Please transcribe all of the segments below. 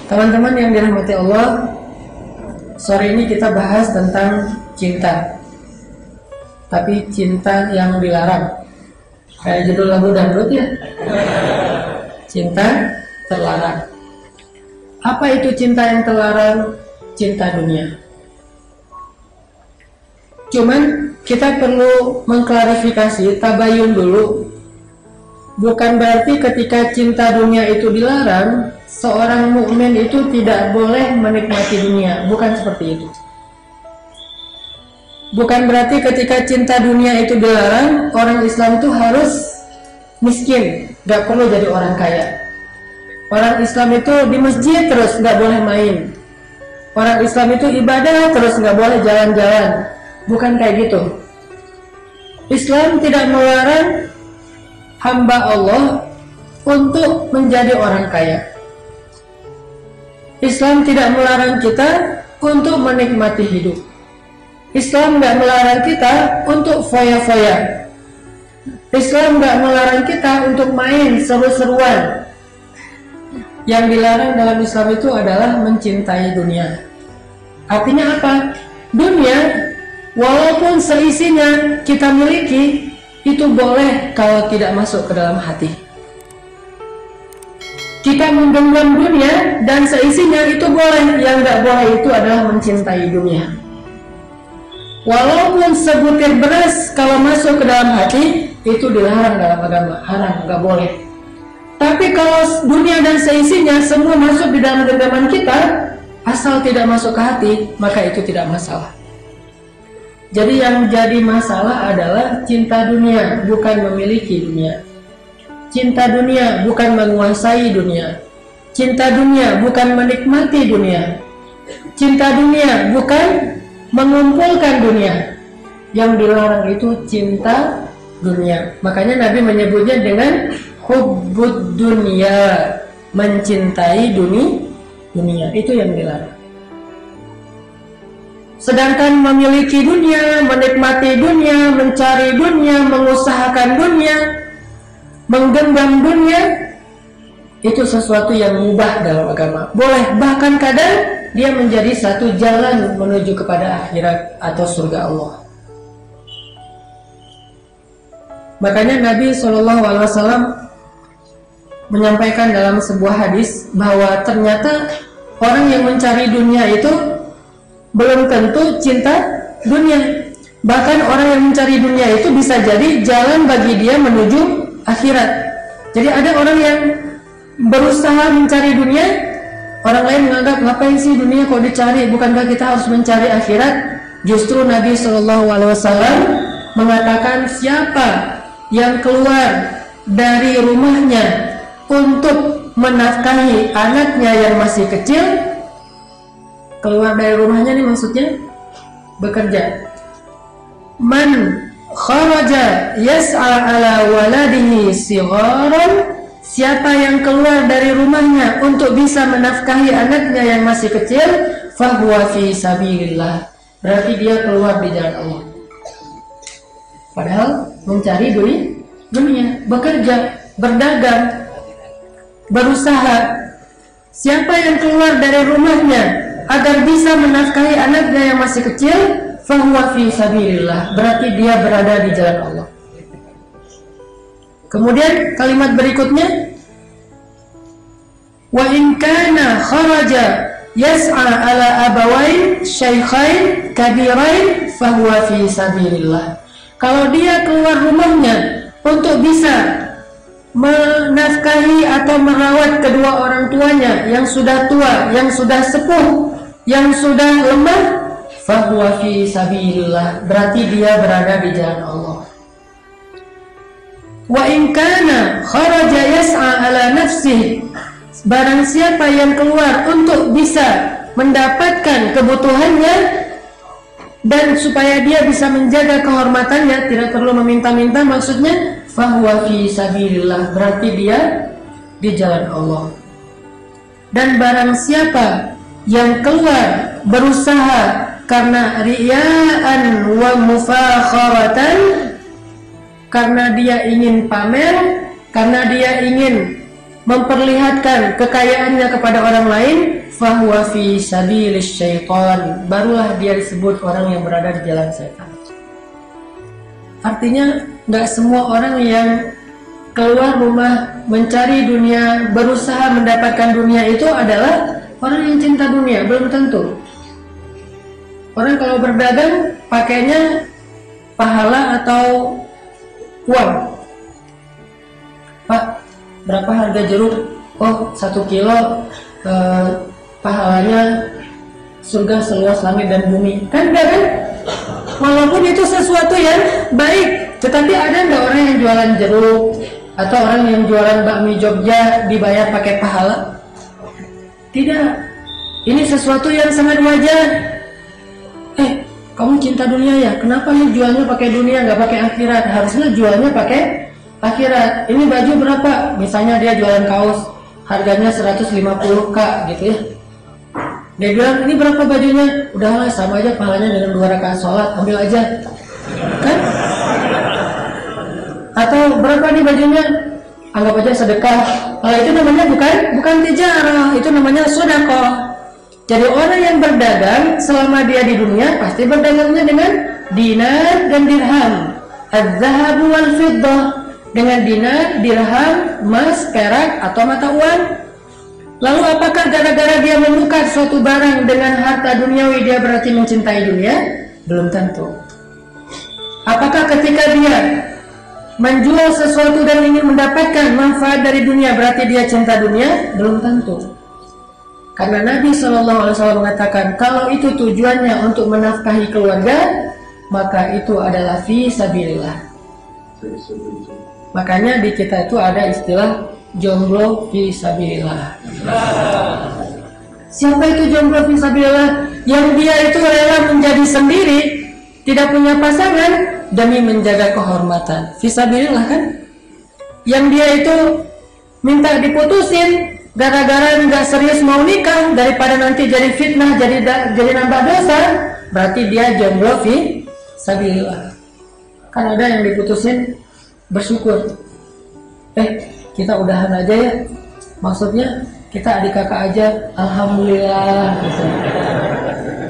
Teman-teman yang dirahmati Allah, sore ini kita bahas tentang cinta. Tapi cinta yang dilarang. Kayak judul lagu dangdut ya. Cinta terlarang. Apa itu cinta yang terlarang? Cinta dunia. Cuman kita perlu mengklarifikasi, tabayun dulu. Bukan berarti ketika cinta dunia itu dilarang, seorang mukmin itu tidak boleh menikmati dunia. Bukan seperti itu. Bukan berarti ketika cinta dunia itu dilarang, orang Islam itu harus miskin, gak perlu jadi orang kaya. Orang Islam itu di masjid terus gak boleh main. Orang Islam itu ibadah terus gak boleh jalan-jalan. Bukan kayak gitu. Islam tidak melarang hamba Allah untuk menjadi orang kaya. Islam tidak melarang kita untuk menikmati hidup. Islam tidak melarang kita untuk foya-foya. Islam tidak melarang kita untuk main seru-seruan. Yang dilarang dalam Islam itu adalah mencintai dunia. Artinya apa? Dunia, walaupun seisinya kita miliki, itu boleh kalau tidak masuk ke dalam hati. Kita menggenggam dunia dan seisinya itu boleh. Yang tidak boleh itu adalah mencintai dunia. Walaupun sebutir beras kalau masuk ke dalam hati, itu dilarang dalam agama, haram, nggak boleh. Tapi kalau dunia dan seisinya semua masuk di dalam genggaman kita, asal tidak masuk ke hati, maka itu tidak masalah. Jadi yang jadi masalah adalah cinta dunia, bukan memiliki dunia. Cinta dunia bukan menguasai dunia. Cinta dunia bukan menikmati dunia. Cinta dunia bukan mengumpulkan dunia. Yang dilarang itu cinta dunia. Makanya Nabi menyebutnya dengan hubbud dunia, mencintai dunia. Itu yang dilarang. Sedangkan memiliki dunia, menikmati dunia, mencari dunia, mengusahakan dunia, menggenggam dunia, itu sesuatu yang mubah dalam agama. Boleh, bahkan kadang dia menjadi satu jalan menuju kepada akhirat atau surga Allah. Makanya Nabi SAW menyampaikan dalam sebuah hadis bahwa ternyata orang yang mencari dunia itu belum tentu cinta dunia. Bahkan orang yang mencari dunia itu bisa jadi jalan bagi dia menuju akhirat. Jadi ada orang yang berusaha mencari dunia, orang lain menganggap ngapain sih dunia kok dicari, bukankah kita harus mencari akhirat? Justru Nabi SAW mengatakan siapa yang keluar dari rumahnya untuk menafkahi anaknya yang masih kecil, keluar dari rumahnya nih maksudnya bekerja. Man kharaja yas'a ala waladihi sigharan, siapa yang keluar dari rumahnya untuk bisa menafkahi anaknya yang masih kecil, fahuwa fi sabilillah, berarti dia keluar di jalan Allah. Padahal mencari dunia, bekerja, berdagang, berusaha. Siapa yang keluar dari rumahnya agar bisa menafkahi anaknya yang masih kecil, fahuwa fi sabilillah, berarti dia berada di jalan Allah. Kemudian kalimat berikutnya, wa in kana kharaja yas'a ala abawain syaikhain kabirain fahuwa fi sabilillah. Kalau dia keluar rumahnya untuk bisa menafkahi atau merawat kedua orang tuanya yang sudah tua, yang sudah sepuh, yang sudah lemah, fahuwa fi sabilillah, berarti dia berada di jalan Allah. Wa in kana kharaja yas'a ala nafsihi, barang siapa yang keluar untuk bisa mendapatkan kebutuhannya dan supaya dia bisa menjaga kehormatannya, tidak perlu meminta-minta, maksudnya fahuwa fi sabilillah, berarti dia di jalan Allah. Dan barang siapa yang keluar berusaha karena riya'an wa mufakharatan, karena dia ingin pamer, karena dia ingin memperlihatkan kekayaannya kepada orang lain, fahuwa fi sabilis syaitan, barulah dia disebut orang yang berada di jalan setan. Artinya nggak semua orang yang keluar rumah mencari dunia, berusaha mendapatkan dunia itu adalah orang yang cinta dunia, belum tentu. Orang kalau berdagang pakainya pahala atau uang. Pak, berapa harga jeruk? Oh, 1 kilo pahalanya surga seluas langit dan bumi. Kan enggak kan? Walaupun itu sesuatu yang baik, tetapi ada enggak orang yang jualan jeruk atau orang yang jualan bakmi Jogja dibayar pakai pahala? Tidak. Ini sesuatu yang sangat wajar. Kamu cinta dunia ya? Kenapa nih jualnya pakai dunia nggak pakai akhirat? Harusnya jualnya pakai akhirat. Ini baju berapa? Misalnya dia jualan kaos, harganya 150k gitu ya. Dia bilang, ini berapa bajunya? Udahlah, sama aja pahalanya dengan 2 rakaat sholat, ambil aja. Kan? Atau berapa nih bajunya? Anggap aja sedekah. Itu namanya bukan tijarah, itu namanya sedekah. Jadi orang yang berdagang selama dia di dunia pasti berdagangnya dengan dinar dan dirham. Az-zahabu wal fiddah, dengan dinar, dirham, emas, perak atau mata uang. Lalu apakah gara-gara dia menukar suatu barang dengan harta duniawi dia berarti mencintai dunia? Belum tentu. Apakah ketika dia menjual sesuatu dan ingin mendapatkan manfaat dari dunia berarti dia cinta dunia? Belum tentu. Karena Nabi SAW mengatakan kalau itu tujuannya untuk menafkahi keluarga, maka itu adalah fi sabilillah. Makanya di kita itu ada istilah jomblo fi sabilillah. Siapa itu jomblo fi sabilillah? Yang dia itu rela menjadi sendiri, tidak punya pasangan demi menjaga kehormatan. Fi sabilillah kan? Yang dia itu minta diputusin gara-gara nggak serius mau nikah, daripada nanti jadi fitnah, jadi nambah dosa, berarti dia jomblo fi sabilillah. Kan ada yang diputusin bersyukur, kita udahan aja ya, maksudnya kita adik kakak aja, alhamdulillah gitu.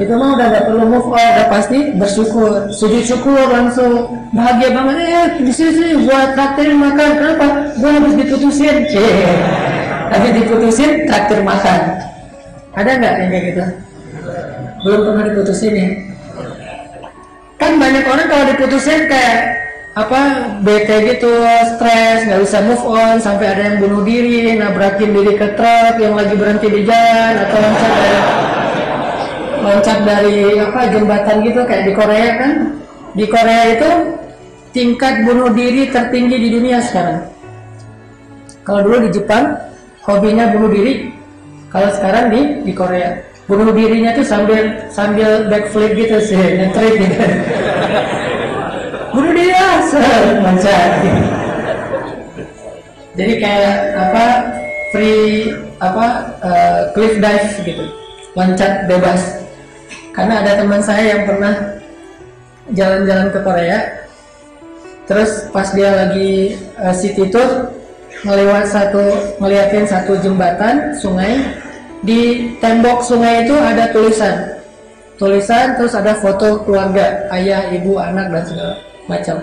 Itu mah udah gak perlu move on, udah pasti bersyukur, sujud syukur langsung, bahagia banget di sini buat traktir makan. Kenapa? Gue habis diputusin. Habis diputusin traktir makan. Ada nggak yang kayak gitu? Belum pernah diputusin ya? Kan banyak orang kalau diputusin kayak bete gitu, stres, nggak bisa move on, sampai ada yang bunuh diri, nabrakin diri ke truk yang lagi berhenti di jalan, atau loncat dari jembatan gitu kayak di Korea kan? Di Korea itu tingkat bunuh diri tertinggi di dunia sekarang. Kalau dulu di Jepang hobinya bunuh diri, kalau sekarang di Korea bunuh dirinya tuh sambil backflip gitu sih, nge-trip gitu. Bunuh diri loncat. Jadi kayak cliff dive gitu, loncat bebas. Karena ada teman saya yang pernah jalan-jalan ke Korea, terus pas dia lagi city tour ngeliatin satu jembatan sungai. Di tembok sungai itu ada tulisan terus ada foto keluarga, ayah, ibu, anak dan segala macam.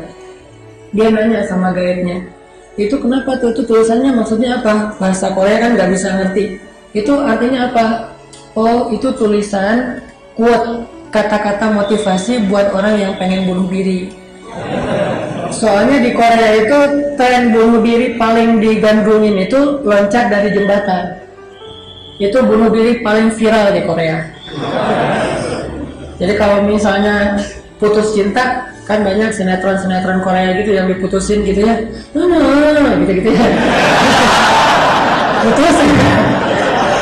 Dia nanya sama guide-nya, itu kenapa tuh, itu tulisannya maksudnya apa? Bahasa Korea kan nggak bisa ngerti, itu artinya apa? Oh, itu tulisan quote, kata-kata motivasi buat orang yang pengen bunuh diri. Soalnya di Korea itu tren bunuh diri paling digandrungin itu loncat dari jembatan. Itu bunuh diri paling viral di Korea. Jadi kalau misalnya putus cinta, kan banyak sinetron Korea gitu yang diputusin gitu ya, gitu ya. Putus,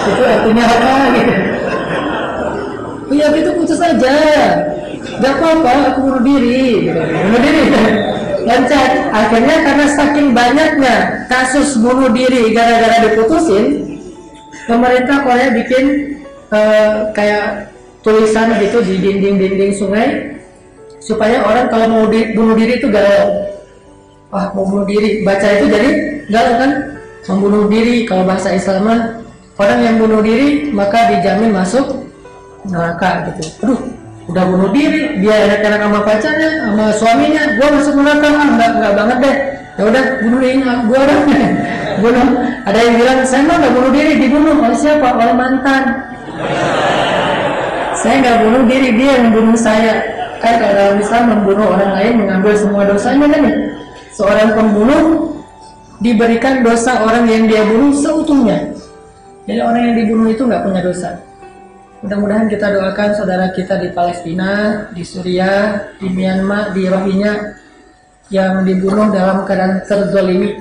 itu artinya apa gitu? Iya gitu, putus aja, gak apa-apa, aku bunuh diri, gitu. Bunuh diri. Loncat. Akhirnya karena saking banyaknya kasus bunuh diri gara-gara diputusin, pemerintah Korea bikin kayak tulisan gitu di dinding-dinding sungai supaya orang kalau mau bunuh diri itu galau. Wah, mau bunuh diri, baca itu jadi galau kan? membunuh diri, kalau bahasa Islam orang yang bunuh diri maka dijamin masuk neraka gitu. Aduh, udah bunuh diri, dia enak-enak sama pacarnya, sama suaminya, gua masuk neraka, enggak banget deh. Ya udah bunuhin gua dah. Bunuh. Ada yang bilang saya mah enggak bunuh diri, dibunuh oleh siapa? Oleh mantan. Saya enggak bunuh diri, dia yang bunuh saya. Kan kalau dalam Islam membunuh orang lain mengambil semua dosanya kan ya. Seorang pembunuh diberikan dosa orang yang dia bunuh seutuhnya. Jadi orang yang dibunuh itu nggak punya dosa. Mudah-mudahan kita doakan saudara kita di Palestina, di Suriah, di Myanmar, di Rohingya yang dibunuh dalam keadaan terzalimi,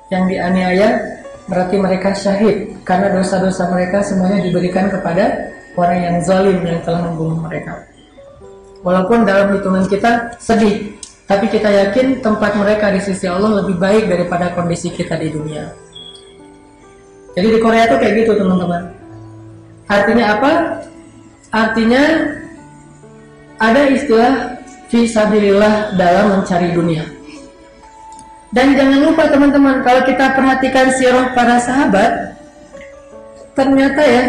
yang dianiaya, berarti mereka syahid karena dosa-dosa mereka semuanya diberikan kepada orang yang zalim yang telah membunuh mereka. Walaupun dalam hitungan kita sedih, tapi kita yakin tempat mereka di sisi Allah lebih baik daripada kondisi kita di dunia. Jadi di Korea tuh kayak gitu teman-teman. Artinya apa? Artinya ada istilah fisabilillah dalam mencari dunia. Dan jangan lupa teman-teman, kalau kita perhatikan sirah para sahabat, ternyata ya,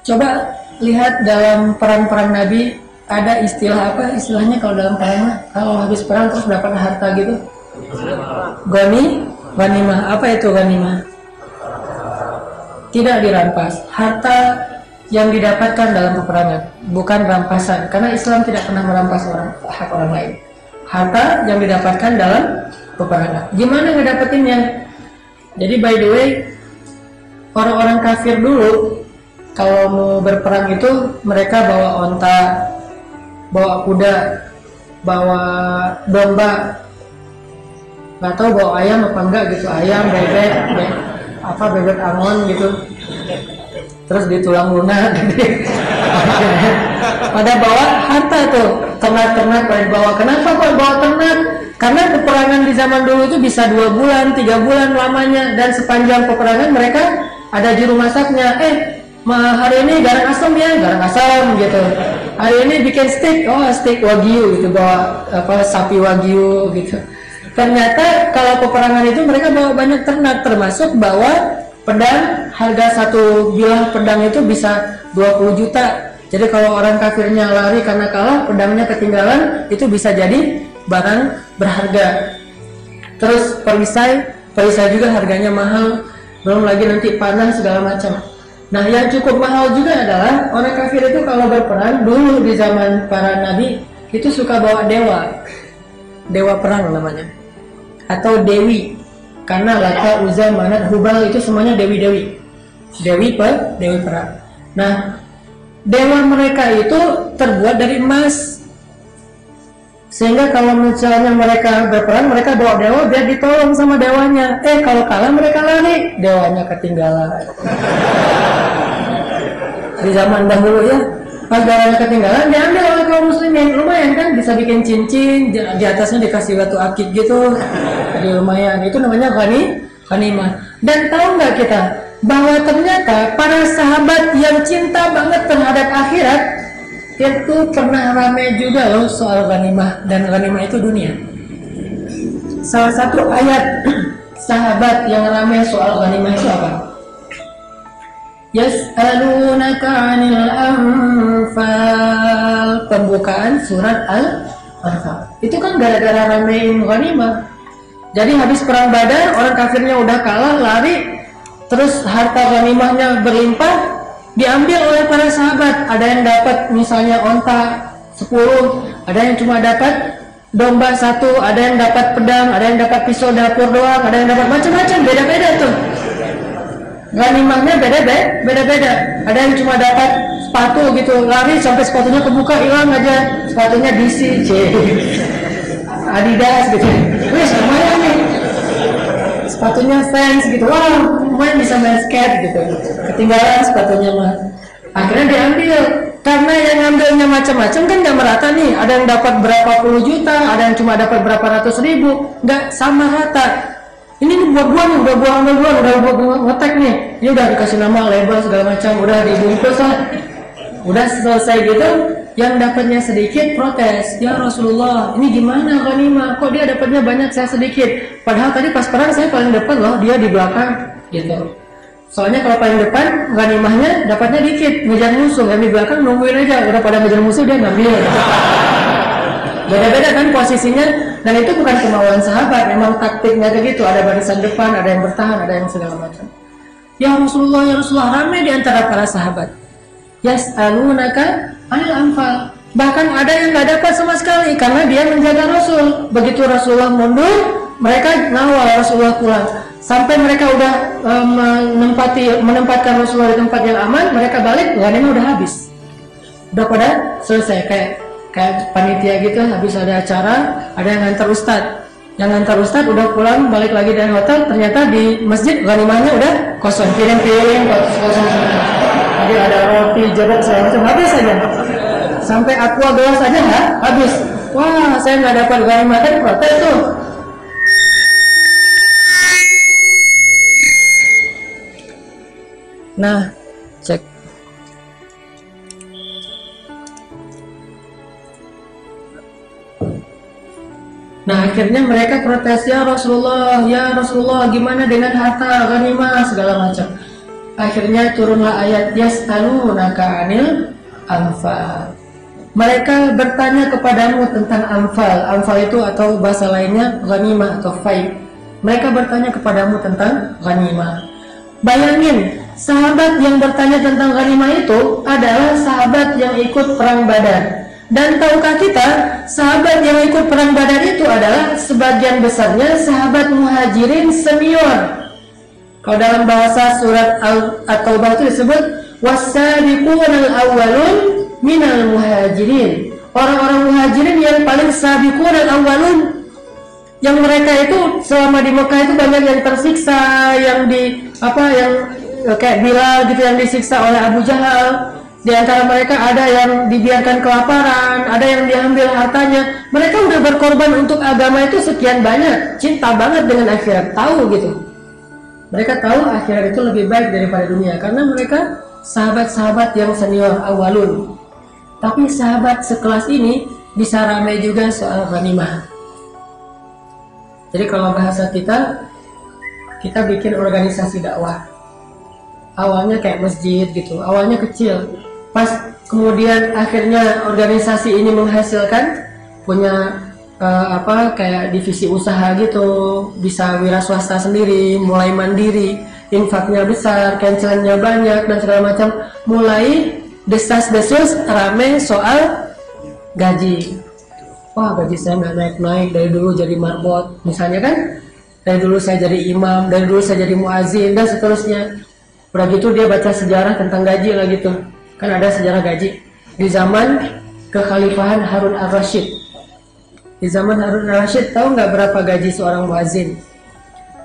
coba lihat dalam perang-perang Nabi, ada istilah apa? Istilahnya kalau dalam perang, kalau habis perang terus dapat harta gitu. Ghanimah. Apa itu ghanimah? Tidak dirampas. Harta yang didapatkan dalam peperangan, bukan rampasan. Karena Islam tidak pernah merampas hak orang lain. Harta yang didapatkan dalam peperangan. Gimana ngedapetinnya? Jadi by the way, orang-orang kafir dulu kalau mau berperang itu mereka bawa onta, bawa kuda, bawa domba, nggak tahu bawa ayam apa enggak gitu, ayam, bebek, bebek angon gitu, terus di tulang lunak gitu. Pada bawa harta tuh, ternak-ternak pada bawa. Kenapa kok bawa ternak? Karena peperangan di zaman dulu itu bisa 2 bulan, 3 bulan lamanya, dan sepanjang peperangan mereka ada juru masaknya. Hari ini garang asam ya, garang asam gitu. Hari ini bikin steak, steak wagyu gitu, bawa sapi wagyu gitu. Ternyata kalau peperangan itu mereka bawa banyak ternak, termasuk bawa pedang. Harga satu bilah pedang itu bisa 20 juta. Jadi kalau orang kafirnya lari karena kalah, pedangnya ketinggalan, itu bisa jadi barang berharga. Terus perisai juga harganya mahal, belum lagi nanti panah segala macam. Nah, yang cukup mahal juga adalah orang kafir itu kalau berperang dulu di zaman para nabi itu suka bawa dewa perang namanya, atau dewi, karena Lata, Uzza, Manat, Hubal itu semuanya dewi perang. Nah, dewa mereka itu terbuat dari emas, sehingga kalau misalnya mereka berperang, mereka bawa dewa biar ditolong sama dewanya. Kalau kalah mereka lari, dewanya ketinggalan. Di zaman dahulu ya, pas dewanya ketinggalan diambil oleh kaum muslimin. Lumayan kan, bisa bikin cincin, di atasnya dikasih batu akik gitu. Jadi lumayan, itu namanya ghanimah. Dan tahu nggak kita bahwa ternyata para sahabat yang cinta banget terhadap akhirat itu pernah ramai juga loh soal ghanimah, dan ghanimah itu dunia. Salah satu ayat sahabat yang ramai soal ghanimah itu apa? Yas'alunaka 'anil anfal, pembukaan surat Al-Anfal. Itu kan gara-gara ramein ghanimah. Jadi habis perang Badar, orang kafirnya udah kalah, lari, terus harta ghanimahnya berlimpah, diambil oleh para sahabat. Ada yang dapat misalnya onta 10, ada yang cuma dapat domba 1, ada yang dapat pedang, ada yang dapat pisau dapur doang, ada yang dapat macam-macam, beda-beda tuh. Ghanimahnya beda-beda. Ada yang cuma dapat sepatu gitu, lari sampai sepatunya kebuka, hilang aja. Sepatunya DC, Adidas gitu. Wih, lumayan nih. Sepatunya Vans gitu. Wah, lumayan bisa main skate gitu. Ketinggalan sepatunya mah. Akhirnya diambil. Karena yang ngambilnya macam-macam kan nggak merata nih. Ada yang dapat berapa puluh juta, ada yang cuma dapat berapa ratus ribu. Nggak sama rata. Ini buat gua nih, udah buat ngetek nih. Ini udah dikasih nama, label segala macam, udah dibungkus lah. Udah selesai gitu, yang dapatnya sedikit protes, ya Rasulullah, ini gimana ghanimah? Kok dia dapatnya banyak, saya sedikit? Padahal tadi pas perang saya paling depan loh, dia di belakang, gitu. Soalnya kalau paling depan ghanimahnya dapatnya dikit, ngejar musuh, yang di belakang nungguin aja, udah pada ngejar musuh dia ngambil. Beda-beda kan posisinya, dan itu bukan kemauan sahabat, memang taktiknya kayak gitu. Ada barisan depan, ada yang bertahan, ada yang segala macam. Ya Rasulullah, ramai di antara para sahabat. Yas'alunaka anil anfal. Bahkan ada yang nggak dapat sama sekali karena dia menjaga Rasul. Begitu Rasulullah mundur, mereka ngawal Rasulullah pulang. Sampai mereka udah menempatkan Rasulullah di tempat yang aman, mereka balik, ghanimah udah habis. Udah pada selesai, kayak panitia gitu, habis ada acara, ada yang ngantar ustadz. Yang ngantar ustadz udah pulang, balik lagi dari hotel, ternyata di masjid ghanimahnya udah kosong, piring-piring kosong. Jadi ada roti, jeruk, segala macam, habis saja. Sampai aqua gelas aja habis. Wah, saya nggak dapat ghanimah, kan protes tuh. Nah, cek. Nah, akhirnya mereka protes, ya Rasulullah, gimana dengan harta ghanimah segala macam. Akhirnya turunlah ayat yas'alunaka 'anil anfal. Mereka bertanya kepadamu tentang anfal. Anfal itu atau bahasa lainnya ghanimah atau fai. Mereka bertanya kepadamu tentang ghanimah. Bayangin, sahabat yang bertanya tentang ghanimah itu adalah sahabat yang ikut perang Badar. Dan tahukah kita, sahabat yang ikut perang Badar itu adalah sebagian besarnya sahabat muhajirin senior. Kalau dalam bahasa surat At-Taubah itu disebut was-sabiqunal awwalun minal muhajirin. Orang-orang muhajirin yang paling sabiqunal awwalun, yang mereka itu selama di Mekah itu banyak yang tersiksa, yang kayak Bilal gitu yang disiksa oleh Abu Jahal. Di antara mereka ada yang dibiarkan kelaparan, ada yang diambil hartanya. Mereka udah berkorban untuk agama itu sekian banyak, cinta banget dengan akhirat, tahu gitu. Mereka tahu akhirat itu lebih baik daripada dunia karena mereka sahabat-sahabat yang senior awalun. Tapi sahabat sekelas ini bisa ramai juga soal ghanimah. Jadi kalau bahasa kita bikin organisasi dakwah. Awalnya kayak masjid gitu, awalnya kecil. Pas kemudian akhirnya organisasi ini menghasilkan punya kayak divisi usaha gitu, bisa wira swasta sendiri, mulai mandiri, infaknya besar, cancelannya banyak dan segala macam. Mulai desas-desus rame soal gaji. Wah, gaji saya nggak naik dari dulu jadi marbot misalnya kan, dari dulu saya jadi imam, dari dulu saya jadi muazin dan seterusnya. Udah gitu dia baca sejarah tentang gaji lah gitu. Kan ada sejarah gaji di zaman kekhalifahan Harun al-Rashid. Di zaman Harun al-Rashid, tahu nggak berapa gaji seorang muazin?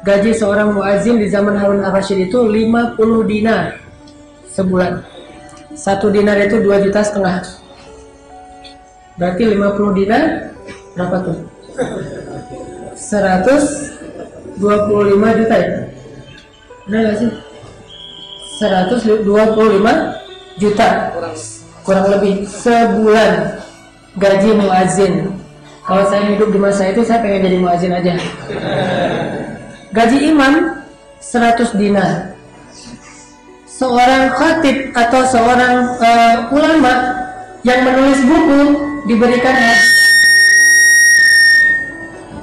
Gaji seorang muazin di zaman Harun al-Rashid itu 50 dinar sebulan. 1 dinar itu 2,5 juta. Berarti 50 dinar berapa tuh? 125 juta ya? Benar nggak sih? 125 juta kurang lebih sebulan gaji muazin. Kalau saya hidup di masa itu, saya pengen jadi muazin aja. Gaji imam 100 dinar. Seorang khatib atau seorang ulama yang menulis buku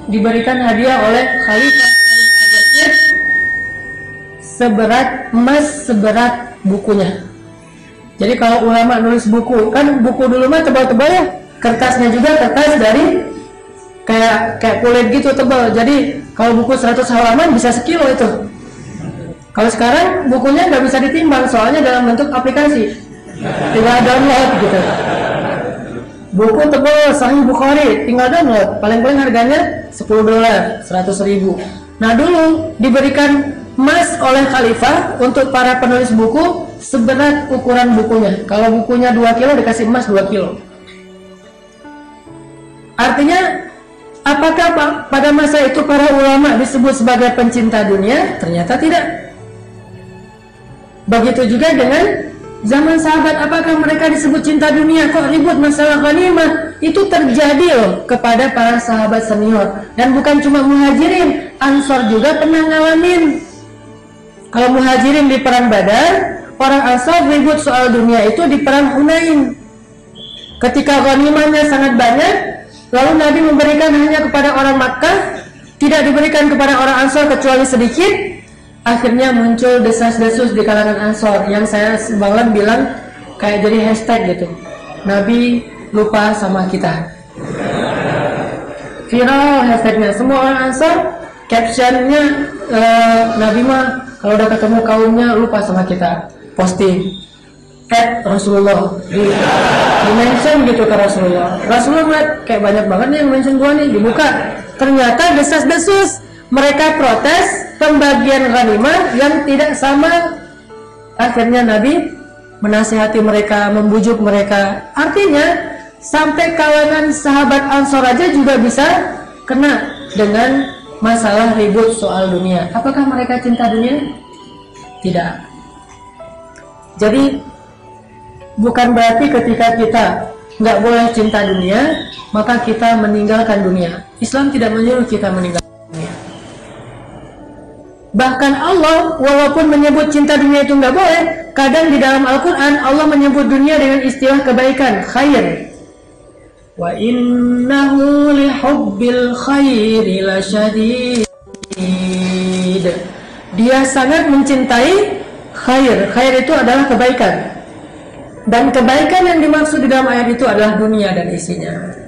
diberikan hadiah oleh Khalifah seberat emas seberat bukunya. Jadi kalau ulama nulis buku, kan buku dulu mah tebal-tebal ya, kertasnya juga kertas dari kayak kulit gitu tebal. Jadi kalau buku 100 halaman bisa sekilo itu. Kalau sekarang bukunya nggak bisa ditimbang soalnya dalam bentuk aplikasi, tinggal download gitu. Buku tebal Sahih Bukhari tinggal download, paling-paling harganya $10, 100.000. Nah dulu diberikan emas oleh khalifah untuk para penulis buku seberat ukuran bukunya. Kalau bukunya 2 kilo dikasih emas 2 kilo. Artinya apakah pada masa itu para ulama disebut sebagai pencinta dunia? Ternyata tidak. Begitu juga dengan Zaman sahabat apakah mereka disebut cinta dunia? Kok ribut masalah ghanimah? Itu terjadi loh kepada para sahabat senior. Dan bukan cuma Muhajirin, Ansor juga pernah ngalamin. Kalau Muhajirin di perang Badar, orang Ansor ribut soal dunia itu di perang Hunain. Ketika ghanimahnya sangat banyak, lalu Nabi memberikan hanya kepada orang Makkah, tidak diberikan kepada orang Ansor kecuali sedikit. Akhirnya muncul desas-desus di kalangan Ansor yang saya semalam bilang kayak jadi hashtag gitu. Nabi lupa sama kita. Viral hashtagnya. Semua orang Ansor captionnya Nabi mah kalau udah ketemu kaumnya lupa sama kita. Posting Rasulullah di mention gitu ke Rasulullah. Rasulullah ngeliat kayak banyak banget nih yang mention gua nih, dibuka. Ternyata desas-desus. Mereka protes pembagian ghanimah yang tidak sama. Akhirnya Nabi menasihati mereka, membujuk mereka. Artinya sampai kalangan sahabat Ansor aja juga bisa kena dengan masalah ribut soal dunia. Apakah mereka cinta dunia? Tidak. Jadi bukan berarti ketika kita nggak boleh cinta dunia maka kita meninggalkan dunia. Islam tidak menyuruh kita meninggalkan dunia. Bahkan Allah walaupun menyebut cinta dunia itu nggak boleh, kadang di dalam Al-Quran Allah menyebut dunia dengan istilah kebaikan, khair. Wa innahu lihubbil khairi lasyadid. Dia sangat mencintai khair. Khair itu adalah kebaikan. Dan kebaikan yang dimaksud di dalam ayat itu adalah dunia dan isinya.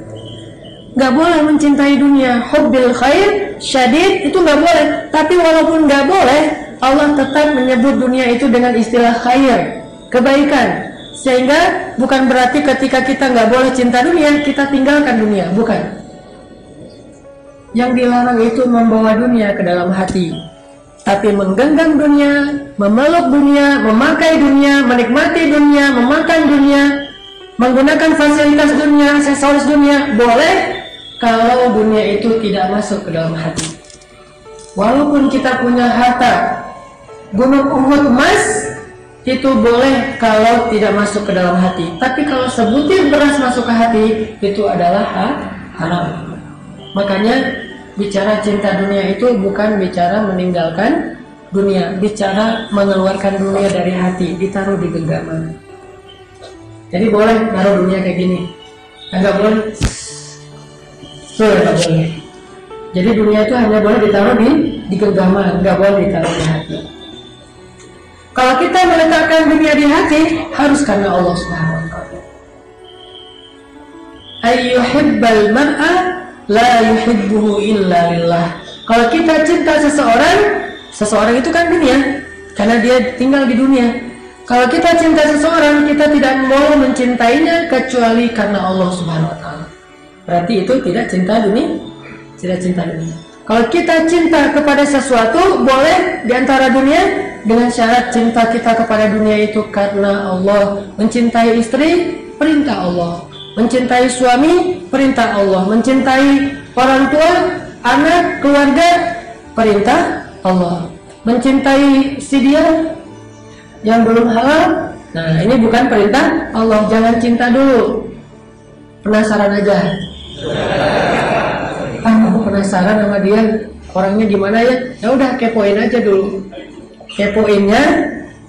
Gak boleh mencintai dunia. Hubbil khair syadid itu gak boleh. Tapi walaupun gak boleh, Allah tetap menyebut dunia itu dengan istilah khair, kebaikan. Sehingga bukan berarti ketika kita gak boleh cinta dunia, kita tinggalkan dunia. Bukan. Yang dilarang itu membawa dunia ke dalam hati, tapi menggenggam dunia, memeluk dunia, memakai dunia, menikmati dunia, memakan dunia, menggunakan fasilitas dunia, aksesoris dunia, boleh kalau dunia itu tidak masuk ke dalam hati. Walaupun kita punya harta gunung Uhud emas, itu boleh kalau tidak masuk ke dalam hati. Tapi kalau sebutir beras masuk ke hati, itu adalah haram. Makanya bicara cinta dunia itu bukan bicara meninggalkan dunia, bicara mengeluarkan dunia dari hati, ditaruh di genggaman. Jadi boleh naruh dunia kayak gini, enggak boleh. Enggak boleh. Jadi dunia itu hanya boleh ditaruh di genggaman, enggak boleh ditaruh di hati. Kalau kita meletakkan dunia di hati, harus karena Allah Subhanahu wa taala. Ayyuhibbal mar'a la yuhibbuhu illa lillah. Kalau kita cinta seseorang itu kan dunia, karena dia tinggal di dunia. Kalau kita cinta seseorang, kita tidak mau mencintainya kecuali karena Allah Subhanahu wa taala. Berarti itu tidak cinta dunia, tidak cinta dunia. Kalau kita cinta kepada sesuatu, boleh di antara dunia dengan syarat cinta kita kepada dunia itu karena Allah. Mencintai istri, perintah Allah. Mencintai suami, perintah Allah. Mencintai orang tua, anak, keluarga, perintah Allah. Mencintai si dia yang belum halal, nah ini bukan perintah Allah. Jangan cinta dulu, penasaran aja. Aku penasaran sama dia, orangnya gimana ya? Ya udah kepoin aja dulu. Kepoinnya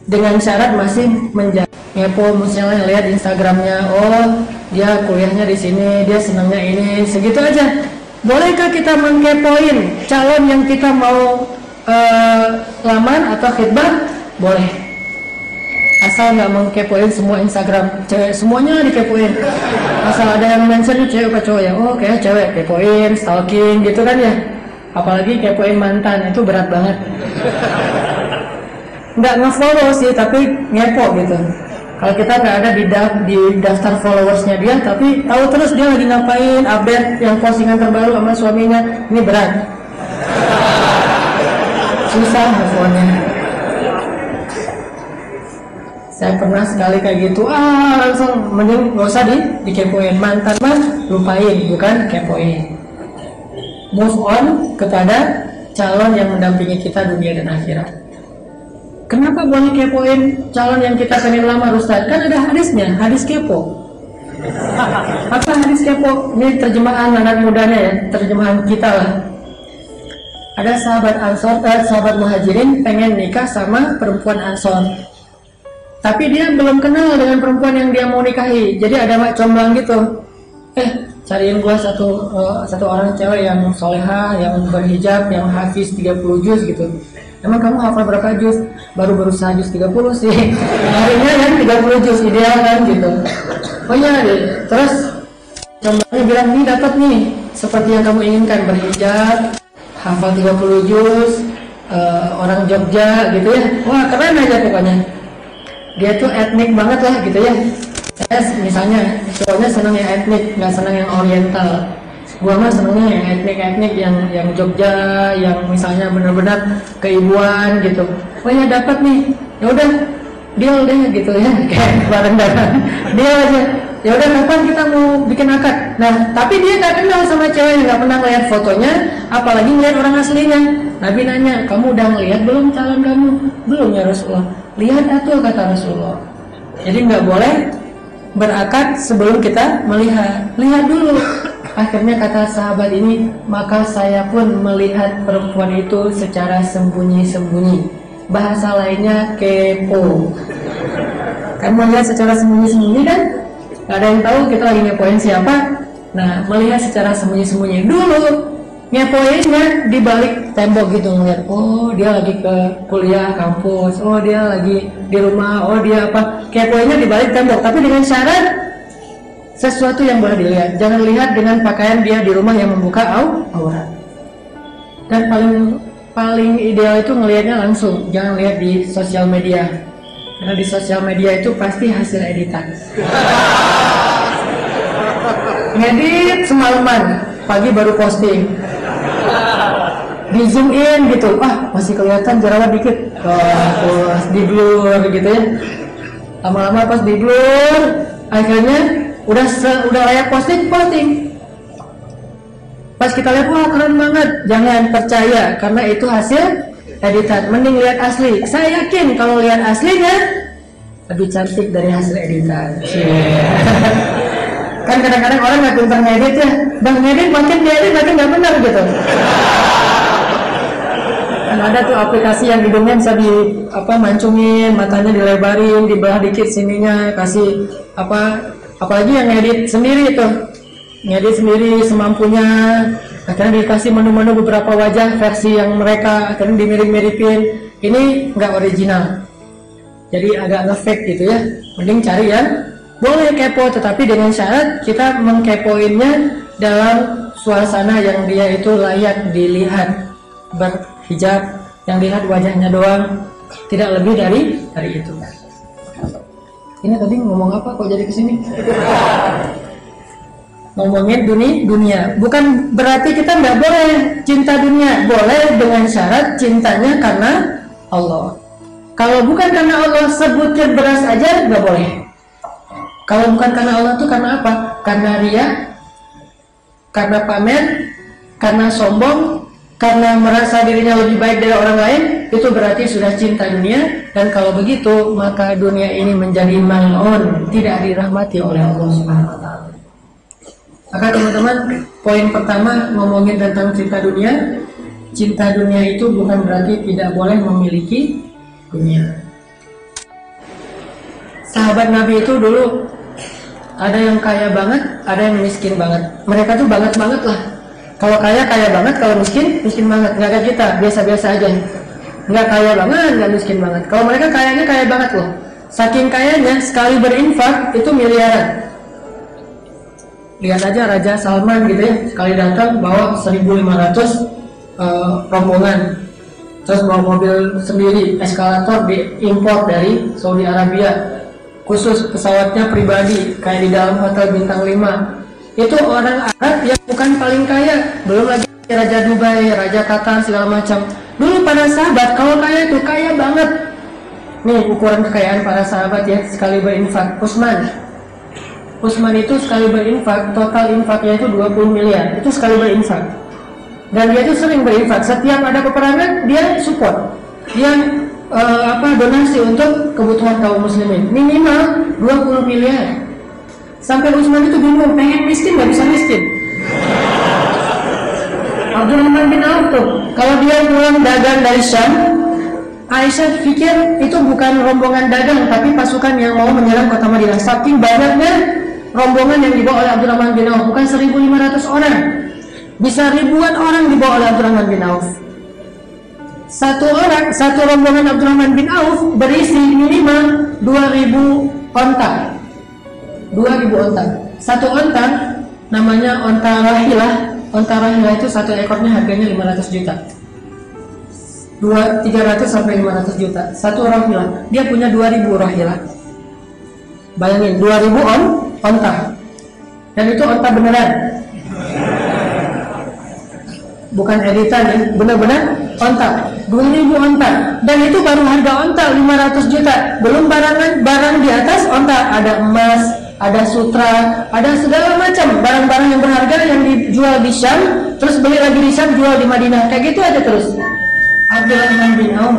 dengan syarat masih menjaga. Kepo misalnya lihat Instagramnya, oh dia kuliahnya di sini, dia senangnya ini, segitu aja. Bolehkah kita mengkepoin calon yang kita mau lamar atau khidbah? Boleh. Asal nggak mengkepoin semua Instagram cewek, semuanya dikepoin. Asal ada yang mention cewek apa cowok ya, oh kayak cewek, kepoin, stalking gitu kan ya. Apalagi kepoin mantan, itu berat banget. Nggak nge-follow sih, tapi ngepo gitu. Kalau kita nggak ada di daftar followersnya dia, tapi tahu terus dia lagi ngapain, update yang postingan terbaru sama suaminya, ini berat. Susah nge-follow-nya. Saya pernah sekali kayak gitu, langsung mending nggak usah dikepoin. Mantan mah lupain, bukan kepoin. Move on kepada calon yang mendampingi kita dunia dan akhirat. Kenapa boleh kepoin calon yang kita pengen lamar Ustaz? Kan ada hadisnya, hadis kepo. Apa hadis kepo? Ini terjemahan anak mudanya ya, terjemahan kita lah. Ada sahabat Ansor, sahabat Muhajirin pengen nikah sama perempuan Ansor, tapi dia belum kenal dengan perempuan yang dia mau nikahi. Jadi ada mak comblang gitu, cariin gua satu orang cewek yang soleha, yang berhijab, yang hafiz 30 juz gitu. Emang kamu hafal berapa juz? Baru berusaha juz 30 sih. Harinya kan 30 juz ideal kan gitu. Oh iya, terus comblangnya bilang, nih dapat nih seperti yang kamu inginkan, berhijab, hafal 30 juz, orang Jogja gitu ya. Wah keren aja pokoknya. Dia tuh etnik banget lah gitu ya. Misalnya cowoknya seneng yang etnik, nggak seneng yang oriental. Gua mah senengnya yang etnik yang Jogja, yang misalnya benar-benar keibuan gitu. Oh ya dapat nih, ya udah deal deh gitu ya, kayak bareng deal aja. Ya udah kapan kita mau bikin akad? Nah tapi dia nggak kenal sama cewek, nggak pernah ngeliat fotonya, apalagi ngeliat orang aslinya. Nabi nanya, kamu udah ngeliat belum calon kamu? Belum ya Rasulullah. Lihat atuh kata Rasulullah. Jadi nggak boleh berakad sebelum kita melihat. Lihat dulu. Akhirnya kata sahabat ini, maka saya pun melihat perempuan itu secara sembunyi-sembunyi. Bahasa lainnya kepo. Kan melihat secara sembunyi-sembunyi kan? Gak ada yang tahu kita lagi ngepoin siapa. Nah, melihat secara sembunyi-sembunyi dulu. Ngepoinnya di balik tembok gitu, ngeliat, oh dia lagi ke kuliah kampus, oh dia lagi di rumah, oh dia apa. Kepoinnya di balik tembok, tapi dengan syarat sesuatu yang boleh dilihat. Jangan lihat dengan pakaian dia di rumah yang membuka aurat. Dan paling ideal itu ngelihatnya langsung, jangan lihat di sosial media. Karena di sosial media itu pasti hasil editan. Ngedit semalaman, pagi baru posting. Di zoom in gitu, masih kelihatan jerawat dikit. Terus di blur gitu ya. Lama-lama pas di blur, akhirnya udah layak posting. Pas kita lihat, wah keren banget. Jangan percaya karena itu hasil editan. Mending lihat asli. Saya yakin kalau lihat aslinya lebih cantik dari hasil editan. Kan kadang-kadang orang nggak pintar ngedit ya. Bang ngedit makin diedit makin nggak benar gitu. Kan ada tuh aplikasi yang hidungnya bisa mancungin, matanya dilebarin, dibelah dikit sininya, kasih apalagi yang ngedit sendiri itu, ngedit sendiri semampunya. Akhirnya dikasih menu-menu beberapa wajah versi yang mereka, akhirnya dimirip-miripin. Ini nggak original, jadi agak nge-fake gitu ya. Mending cari yang boleh kepo, tetapi dengan syarat kita mengkepoinnya dalam suasana yang dia itu layak dilihat. Berhijab, yang dilihat wajahnya doang, tidak lebih dari itu. Ini tadi ngomong apa kok jadi kesini? Ngomongin dunia. Bukan berarti kita nggak boleh cinta dunia. Boleh dengan syarat cintanya karena Allah. Kalau bukan karena Allah, sebutir beras aja nggak boleh. Kalau bukan karena Allah tuh karena apa? Karena ria, karena pamer, karena sombong, karena merasa dirinya lebih baik dari orang lain, itu berarti sudah cinta dunia. Dan kalau begitu, maka dunia ini menjadi mal'un, tidak dirahmati oleh Allah Subhanahu wa taala. Maka teman-teman, poin pertama ngomongin tentang cinta dunia. Cinta dunia itu bukan berarti tidak boleh memiliki dunia. Sahabat Nabi itu dulu ada yang kaya banget, ada yang miskin banget. Mereka tuh banget lah. Kalau kaya banget, kalau miskin banget. Nggak kayak kita, biasa-biasa aja. Nggak kaya banget, nggak miskin banget. Kalau mereka kayanya kaya banget loh. Saking kayanya, sekali berinfak itu miliaran. Lihat aja Raja Salman gitu ya, sekali datang bawa 1.500 rombongan. Terus bawa mobil sendiri, eskalator diimpor dari Saudi Arabia. Khusus pesawatnya pribadi, kayak di dalam hotel bintang 5. Itu orang Arab yang bukan paling kaya. Belum lagi Raja Dubai, Raja Qatar, segala macam. Dulu para sahabat kalau kaya itu kaya banget. Nih ukuran kekayaan para sahabat ya, sekali berinfak. Utsman itu sekali berinfak, total infaknya itu 20 miliar. Itu sekali berinfak. Dan dia itu sering berinfak. Setiap ada peperangan dia support. Dia donasi untuk kebutuhan kaum muslimin minimal 20 miliar. Sampai Utsman itu bingung, pengen miskin nggak bisa miskin. Abdurrahman bin Auf tuh, kalau dia pulang dagang dari Syam, Aisyah pikir itu bukan rombongan dagang, tapi pasukan yang mau menyerang kota Madinah. Saking banyaknya rombongan yang dibawa oleh Abdurrahman bin Auf, bukan 1.500 orang, bisa ribuan orang dibawa oleh Abdurrahman bin Auf. Satu rombongan Abdurrahman bin Auf berisi minimal 2.000 onta. 2.000 onta. Satu onta namanya onta rahilah. Onta rahilah itu satu ekornya harganya 500 juta. 300 sampai 500 juta. Satu rahilah. Dia punya 2.000 rahilah. Bayangin 2.000 onta. Dan itu onta beneran. Bukan editan ya, benar-benar onta. 2.000 onta. Dan itu baru harga onta 500 juta. Belum barang di atas onta, ada emas, ada sutra, ada segala macam barang-barang yang berharga yang dijual di Syam, terus beli lagi di Syam, jual di Madinah. Kayak gitu aja terus. Abdurrahman bin Auf.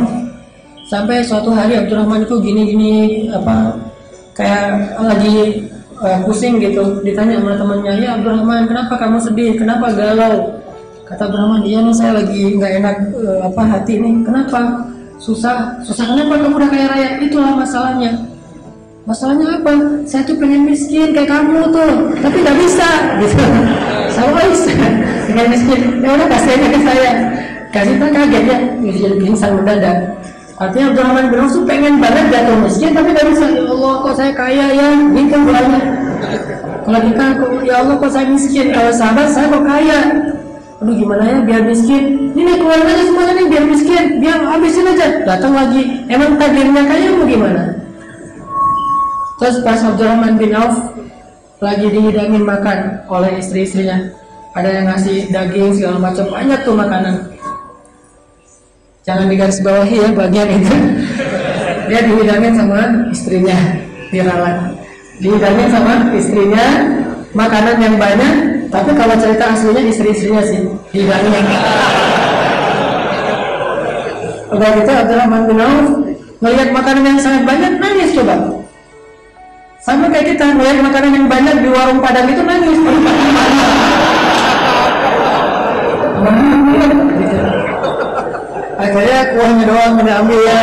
Sampai suatu hari Abdurrahman itu gini-gini kayak lagi pusing gitu. Ditanya sama temannya, "Ya Abdurrahman, kenapa kamu sedih? Kenapa galau?" Kata Abdurrahman, "Iya nih saya lagi nggak enak hati nih. Kenapa? Susah kenapa? Kamu udah kaya raya." "Itulah masalahnya." "Masalahnya apa?" "Saya tuh pengen miskin kayak kamu tuh, tapi nggak bisa." Gitu. "Saya bisa pengen miskin." "Ya udah kasih aja ke saya." Kasih tak kaget ya, jadi pingsan mendadak. Artinya Abdurrahman bin Auf tuh pengen banget jatuh miskin, tapi nggak bisa. "Ya Allah, kok saya kaya ya?" Gitu doanya. Kalau kita, "Ya Allah, kok saya miskin?" Kalau sahabat, "Saya kok kaya?" "Aduh gimana ya biar miskin? Ini keluarin aja semuanya nih biar miskin, biar habisin aja." Datang lagi, emang takdirnya kaya mau gimana? Terus pas Abdurrahman bin Auf lagi dihidangin makan oleh istri-istrinya, ada yang ngasih daging segala macam, banyak tuh makanan. Jangan digaris bawahi ya bagian itu. Dia dihidangin sama istrinya, diralat. Dihidangin sama istrinya, makanan yang banyak. Tapi kalau cerita aslinya istri-istrinya sih dihidangin. Udah gitu Abdurrahman bin Auf melihat makanan yang sangat banyak, nangis coba. Sama kayak kita melihat makanan yang banyak di warung Padang itu nangis. Akhirnya kuahnya doang ambil ya.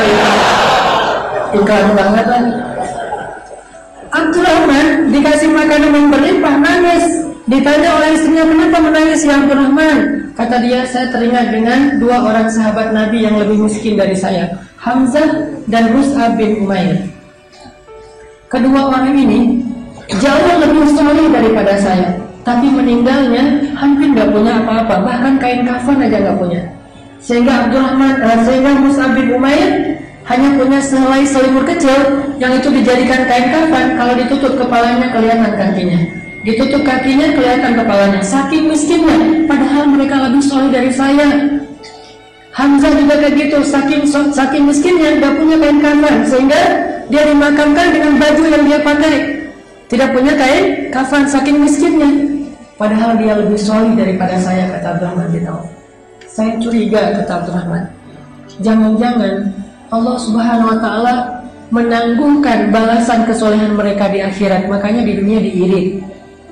Iklan banget kan. Abdurrahman dikasih makanan yang berlimpah, nangis. Ditanya oleh istrinya, "Kenapa menangis ya Abdurrahman?" Kata dia, "Saya teringat dengan dua orang sahabat Nabi yang lebih miskin dari saya, Hamzah dan Mus'ab bin Umair. Kedua orang ini jauh lebih soleh daripada saya, tapi meninggalnya hampir nggak punya apa-apa, bahkan kain kafan aja nggak punya. Sehingga Mus'ab bin Umair hanya punya sehelai selimut kecil yang itu dijadikan kain kafan. Kalau ditutup kepalanya kelihatan kakinya, ditutup kakinya kelihatan kepalanya. Saking miskinnya, padahal mereka lebih soleh dari saya." Hamzah juga kayak gitu, saking miskinnya nggak punya kain kafan, sehingga dia dimakamkan dengan baju yang dia pakai. Tidak punya kain kafan, saking miskinnya. Padahal dia lebih soleh daripada saya, kata Abdurrahman bin Auf. Saya curiga, kata Abdurrahman, jangan-jangan Allah Subhanahu wa Ta'ala menangguhkan balasan kesolehan mereka di akhirat, makanya di dunia diirit.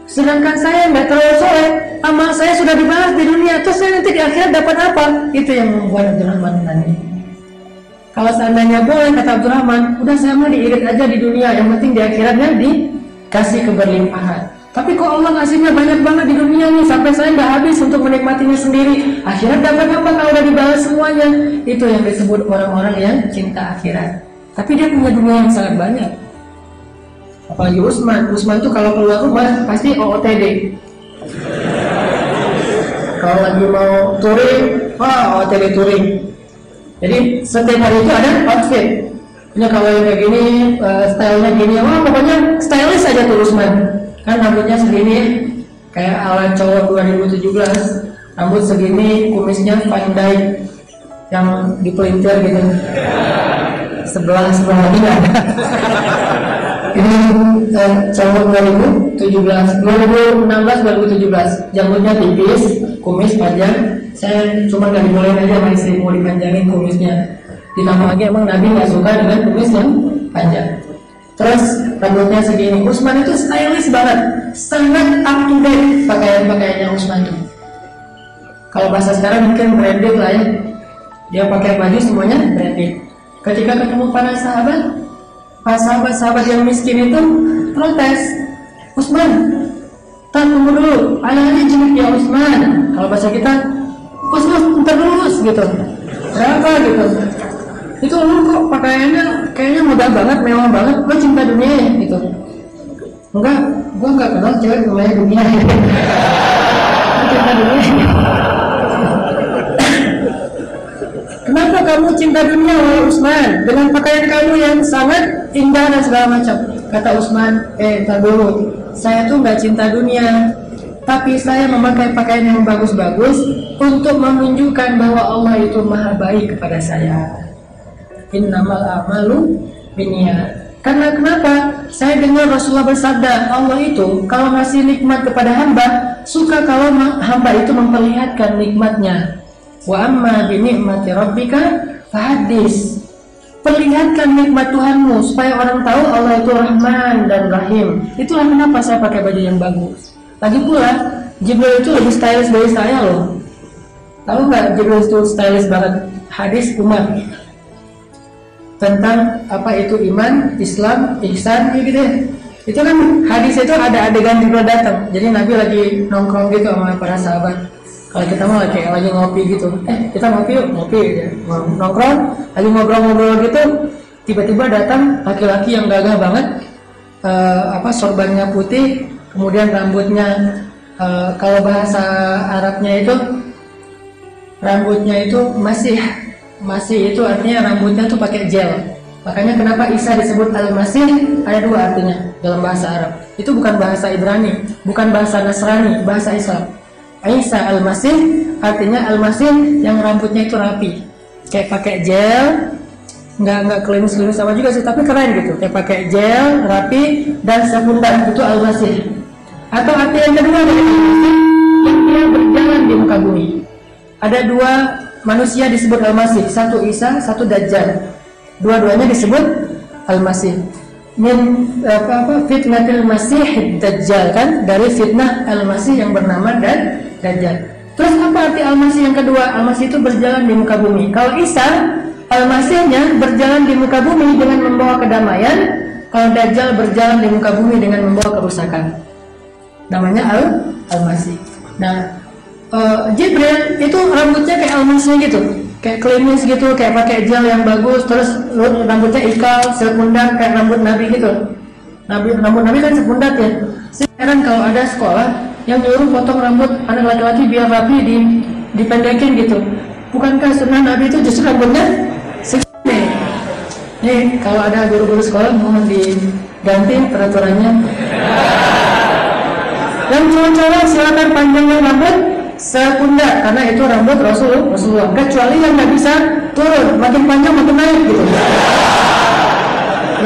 Sedangkan saya nggak terlalu soleh, amal saya sudah dibalas di dunia, terus saya nanti di akhirat dapat apa? Itu yang membuat Abdurrahman nangis. Kalau seandainya boleh, kata Abdurrahman, udah saya mau diirit aja di dunia, yang penting di akhiratnya dikasih keberlimpahan. Tapi kok Allah ngasihnya banyak banget di dunia nih, sampai saya nggak habis untuk menikmatinya sendiri. Akhirat dapat apa kalau udah dibalas semuanya? Itu yang disebut orang-orang yang cinta akhirat. Tapi dia punya dunia yang sangat banyak. Apalagi Utsman tuh kalau keluar rumah pasti OOTD. Kalau lagi mau touring, OOTD touring. Jadi setiap hari itu ada outfit. Punya kalau yang kayak gini, stylenya gini, pokoknya stylish aja tuh Utsman. Kan rambutnya segini, kayak ala cowok 2017. Rambut segini, kumisnya fine dye yang dipelintir gitu. Sebelah ini ada. Ini cowok 2016-2017. Jambutnya tipis, kumis panjang. Saya cuma nggak dibolehin aja sama istri, mau dipanjangin kumisnya. Ditambah lagi emang Nabi nggak suka dengan kumis yang panjang. Terus rambutnya segini. Utsman itu stylish banget, sangat up to date pakaiannya Utsman tuh. Kalau bahasa sekarang mungkin branded lah ya. Dia pakai baju semuanya branded. Ketika ketemu para sahabat, sahabat yang miskin itu protes, Utsman, tunggu dulu, ada jenis ya Utsman. Kalau bahasa kita, Utsman, ntar dulu gitu. Berapa gitu? Itu lu kok pakaiannya kayaknya mudah banget, mewah banget, lo cinta dunia ya gitu. Enggak, gua nggak kenal cewek namanya dunia. Lo cinta dunia. Kenapa kamu cinta dunia, wahai Utsman? Dengan pakaian kamu yang sangat indah dan segala macam. Kata Utsman, tar dulu, saya tuh nggak cinta dunia, tapi saya memakai pakaian yang bagus-bagus untuk menunjukkan bahwa Allah itu maha baik kepada saya. Innamal a'malu binniyat. Karena kenapa? Saya dengar Rasulullah bersabda, Allah itu kalau ngasih nikmat kepada hamba, suka kalau hamba itu memperlihatkan nikmatnya. Wa amma bi ni'mati rabbika fahaddis. Perlihatkan nikmat Tuhanmu supaya orang tahu Allah itu Rahman dan Rahim. Itulah kenapa saya pakai baju yang bagus. Lagi pula Jibril itu lebih stylish dari saya loh. Tahu nggak Jibril itu stylish banget? Hadis Umar tentang apa itu iman, Islam, ihsan gitu. Itu kan hadis itu ada adegan Jibril datang. Jadi Nabi lagi nongkrong gitu sama para sahabat. Kalau kita mau kayak lagi ngopi gitu, kita ngopi yuk, ngopi ya. Nongkrong, lagi ngobrol-ngobrol gitu, tiba-tiba datang laki-laki yang gagah banget, sorbannya putih, kemudian rambutnya, kalau bahasa Arabnya itu, rambutnya itu masih itu artinya rambutnya tuh pakai gel. Makanya kenapa Isa disebut Al-Masih, ada dua artinya dalam bahasa Arab. Itu bukan bahasa Ibrani, bukan bahasa Nasrani, bahasa Islam. Isa Al-Masih artinya Al-Masih yang rambutnya itu rapi, kayak pakai gel, nggak klinis-klinis sama juga sih, tapi keren gitu, kayak pakai gel, rapi dan sekundar, itu Al-Masih. Atau arti yang kedua dari Al-Masih, yang dia berjalan di muka bumi. Ada dua manusia disebut Al-Masih, satu Isa, satu Dajjal. Dua-duanya disebut Al-Masih. Min fitnatil Masih Dajjal, kan dari fitnah Al-Masih yang bernama Dajjal. Terus apa arti Al-Masih yang kedua? Al-Masih itu berjalan di muka bumi. Kalau Isa, Al-Masihnya berjalan di muka bumi dengan membawa kedamaian. Kalau Dajjal berjalan di muka bumi dengan membawa kerusakan. Namanya Al-Masih. Nah, Jibril itu rambutnya kayak Al-Masih gitu, kayak klinis gitu, kayak pakai gel yang bagus, terus rambutnya ikal, sekundar kayak rambut Nabi gitu. Rambut Nabi kan sekundar ya. Sekarang kalau ada sekolah yang nyuruh potong rambut anak laki-laki biar rapi dipendekin gitu, bukankah sunnah Nabi itu justru rambutnya segini? Nih kalau ada guru-guru sekolah mohon diganti peraturannya. Dan cowok-cowok silakan panjangkan rambut sekundar, karena itu rambut Rasulullah. Kecuali yang nggak bisa turun, makin panjang makin naik gitu.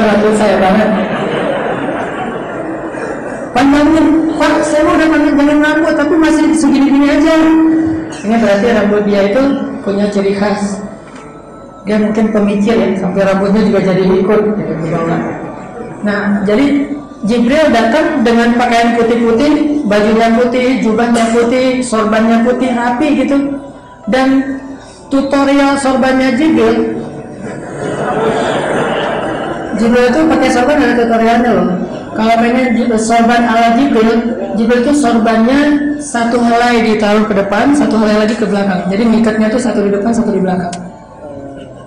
Rambut saya banget. Panjangin, Pak, saya udah panjangin rambut tapi masih segini-gini aja. Ini berarti rambut dia itu punya ciri khas. Dia mungkin pemikir ya, sampai rambutnya juga jadi ikut gitu, bawah. Nah, jadi Jibril datang dengan pakaian putih-putih, bajunya putih, jubahnya putih, sorbannya putih, rapi gitu. Dan tutorial sorbannya Jibril itu pakai sorban, ada tutorialnya loh. Kalau pengen sorban ala Jibril itu sorbannya satu helai ditaruh ke depan, satu helai lagi ke belakang. Jadi ngikatnya tuh satu di depan, satu di belakang.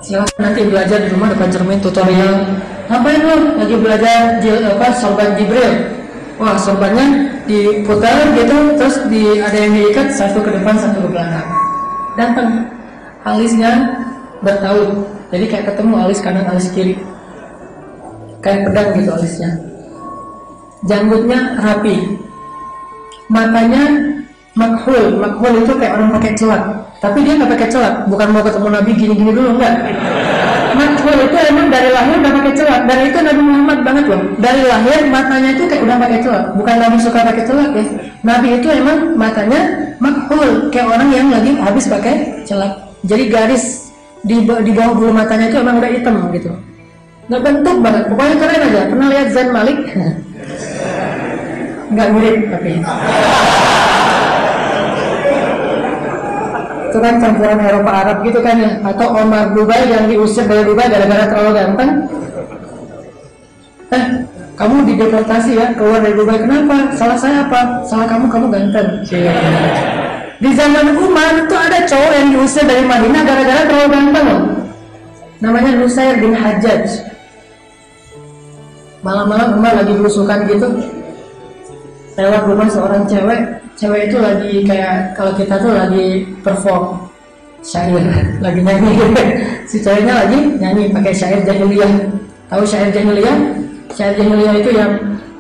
Silahkan nanti belajar di rumah depan cermin tutorial. Ngapain lo lagi belajar sorban Jibril? Wah, sorbannya diputar gitu, terus ada yang diikat satu ke depan, satu ke belakang. Datang alisnya bertaut, jadi kayak ketemu alis kanan, alis kiri, kayak pedang gitu alisnya. Janggutnya rapi, matanya makhul itu kayak orang pakai celak, tapi dia nggak pakai celak, bukan mau ketemu Nabi gini-gini dulu, enggak. Makhul itu emang dari lahir udah pakai celak, dan itu Nabi Muhammad banget loh. Dari lahir matanya itu kayak udah pakai celak, bukan Nabi suka pakai celak ya. Nabi itu emang matanya makhul, kayak orang yang lagi habis pakai celak. Jadi garis di bawah bulu matanya itu emang udah hitam gitu, nggak bentuk banget, pokoknya keren aja. Pernah lihat Zain Malik? Nggak mirip tapi itu kan campuran Eropa Arab gitu kan ya. Atau Omar Dubai yang diusir dari Dubai gara-gara terlalu ganteng. Kamu dideportasi ya, keluar dari Dubai, kenapa? Salah saya apa? Salah kamu ganteng. Di zaman Umar itu ada cowok yang diusir dari Madinah gara-gara terlalu ganteng loh. Namanya Nusair bin Hajjaj. Malam-malam Umar lagi berusukan gitu, lewat rumah seorang cewek itu lagi kayak kalau kita tuh lagi perform syair, lagi nyanyi. Si ceweknya lagi nyanyi pakai syair jahiliyah. Tahu syair jahiliyah? Syair jahiliyah itu yang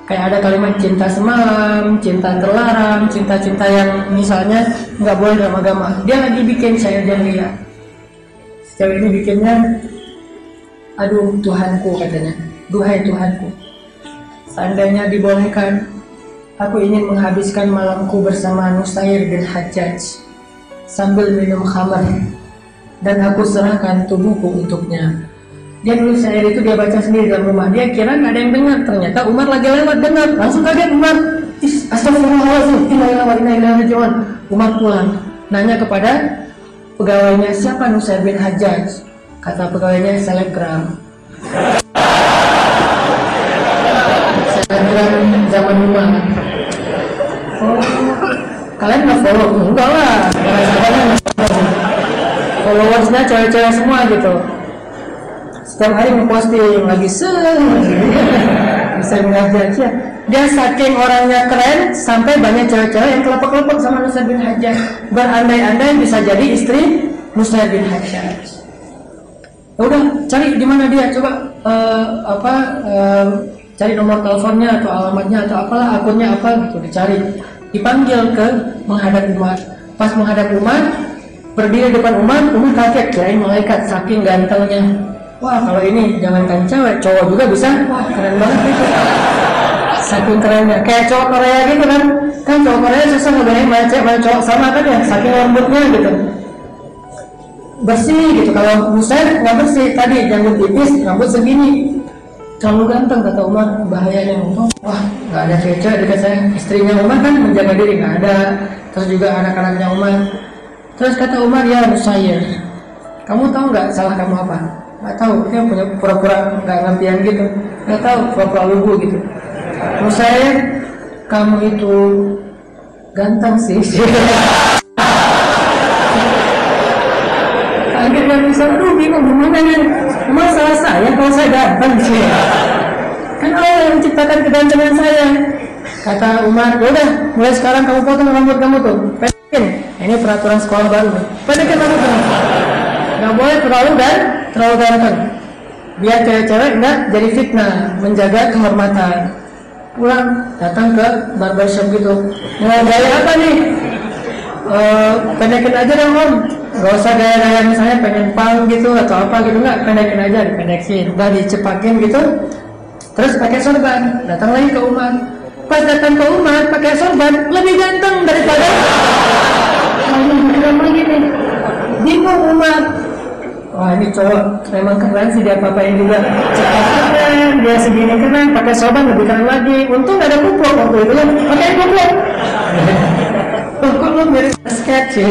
kayak ada kalimat cinta semalam, cinta terlarang, cinta-cinta yang misalnya nggak boleh dalam agama. Dia lagi bikin syair jahiliyah. Si cewek ini bikinnya, aduh Tuhanku katanya, duhai Tuhanku, seandainya dibolehkan, aku ingin menghabiskan malamku bersama Nusair bin Hajjaj sambil minum khamar, dan aku serahkan tubuhku untuknya. Dia nulis syair itu, dia baca sendiri dalam rumah. Dia kira nggak ada yang dengar, ternyata Umar lagi lewat dengar. Langsung kaget Umar. Astagfirullahaladzim, innalillahi wa inna ilaihi raji'un. Umar pulang, nanya kepada pegawainya, siapa Nusair bin Hajjaj? Kata pegawainya, selebgram. Selebgram zaman Umar. Oh, kalian nggak follow? Enggak lah, followersnya cewek-cewek semua gitu. Setiap hari memposting lagi bisa mengajar ya. Dia saking orangnya keren sampai banyak cewek-cewek yang kelepek-kelepek sama Nusair bin Hajjaj, berandai-andai bisa jadi istri Nusair bin Hajjaj. Udah cari di mana dia, coba cari nomor teleponnya atau alamatnya atau apalah, akunnya apa gitu, dicari, dipanggil ke menghadap Umar. Pas menghadap Umar, berdiri depan Umar kaget, kirain malaikat saking gantengnya. Wah, kalau ini jangankan cewek, cowok juga bisa. Wah, keren banget itu. Saking kerennya, kayak cowok Korea gitu kan. Kan cowok Korea susah ngebedain mana cewek mana cowok, sama kan ya, saking lembutnya gitu. Bersih gitu. Kalau Nusair nggak bersih, tadi janggut tipis, rambut segini, terlalu ganteng kata Umar, bahayanya. Wah, nggak ada cewek dekat saya. Istrinya Umar kan menjaga diri, nggak ada. Terus juga anak-anaknya Umar. Terus kata Umar, ya Nusair, kamu tahu nggak salah kamu apa? Nggak tahu, dia punya pura-pura nggak ngertian gitu, nggak tahu, pura-pura lugu gitu. Nusair, kamu itu ganteng sih. Akhirnya Nusair, aduh bingung gimana nih, emang salah saya kalau saya ganteng sih? Kan Allah yang menciptakan kegantengan saya. Kata Umar, udah mulai sekarang kamu potong rambut kamu tuh, pendekin. Ini peraturan sekolah baru, pendekin rambut kamu. Nggak boleh terlalu ganteng, biar cewek-cewek nggak jadi fitnah, menjaga kehormatan. Pulang datang ke barbershop gitu, mau gaya apa nih? Pendekin aja dong om, nggak usah gaya-gaya misalnya pengen pang gitu atau apa gitu, nggak, pendekin aja, dipendekin, udah dicepakin gitu. Terus pakai sorban, datang lagi ke Umar. Pas datang ke Umar pakai sorban, lebih ganteng daripada lagi nih. Bingung Umar. Wah, ini cowok memang keren sih, dia apa-apain juga. Cepat keren, dia segini keren, pakai sorban lebih keren lagi. Untung gak ada kupluk waktu itu kan, pakai kupluk. Kupluk mirip sketch.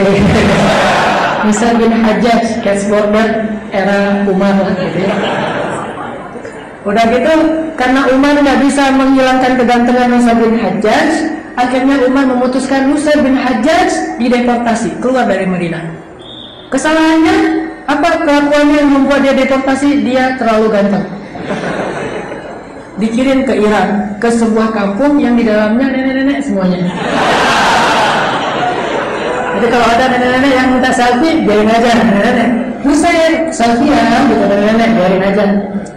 Nusair bin Hajjaj, skateboarder era Umar lah gitu ya. Udah gitu, karena Umar gak bisa menghilangkan kegantengan Nusair bin Hajjaj, akhirnya Umar memutuskan Nusair bin Hajjaj dideportasi, keluar dari Madinah. Kesalahannya apa? Kelakuannya yang membuat dia deportasi, dia terlalu ganteng. Dikirim ke Iran, ke sebuah kampung yang di dalamnya nenek-nenek semuanya. Jadi kalau ada nenek-nenek yang minta selfie, biarin aja nenek-nenek. Nusair selfie ya, gitu nenek-nenek, biarin aja.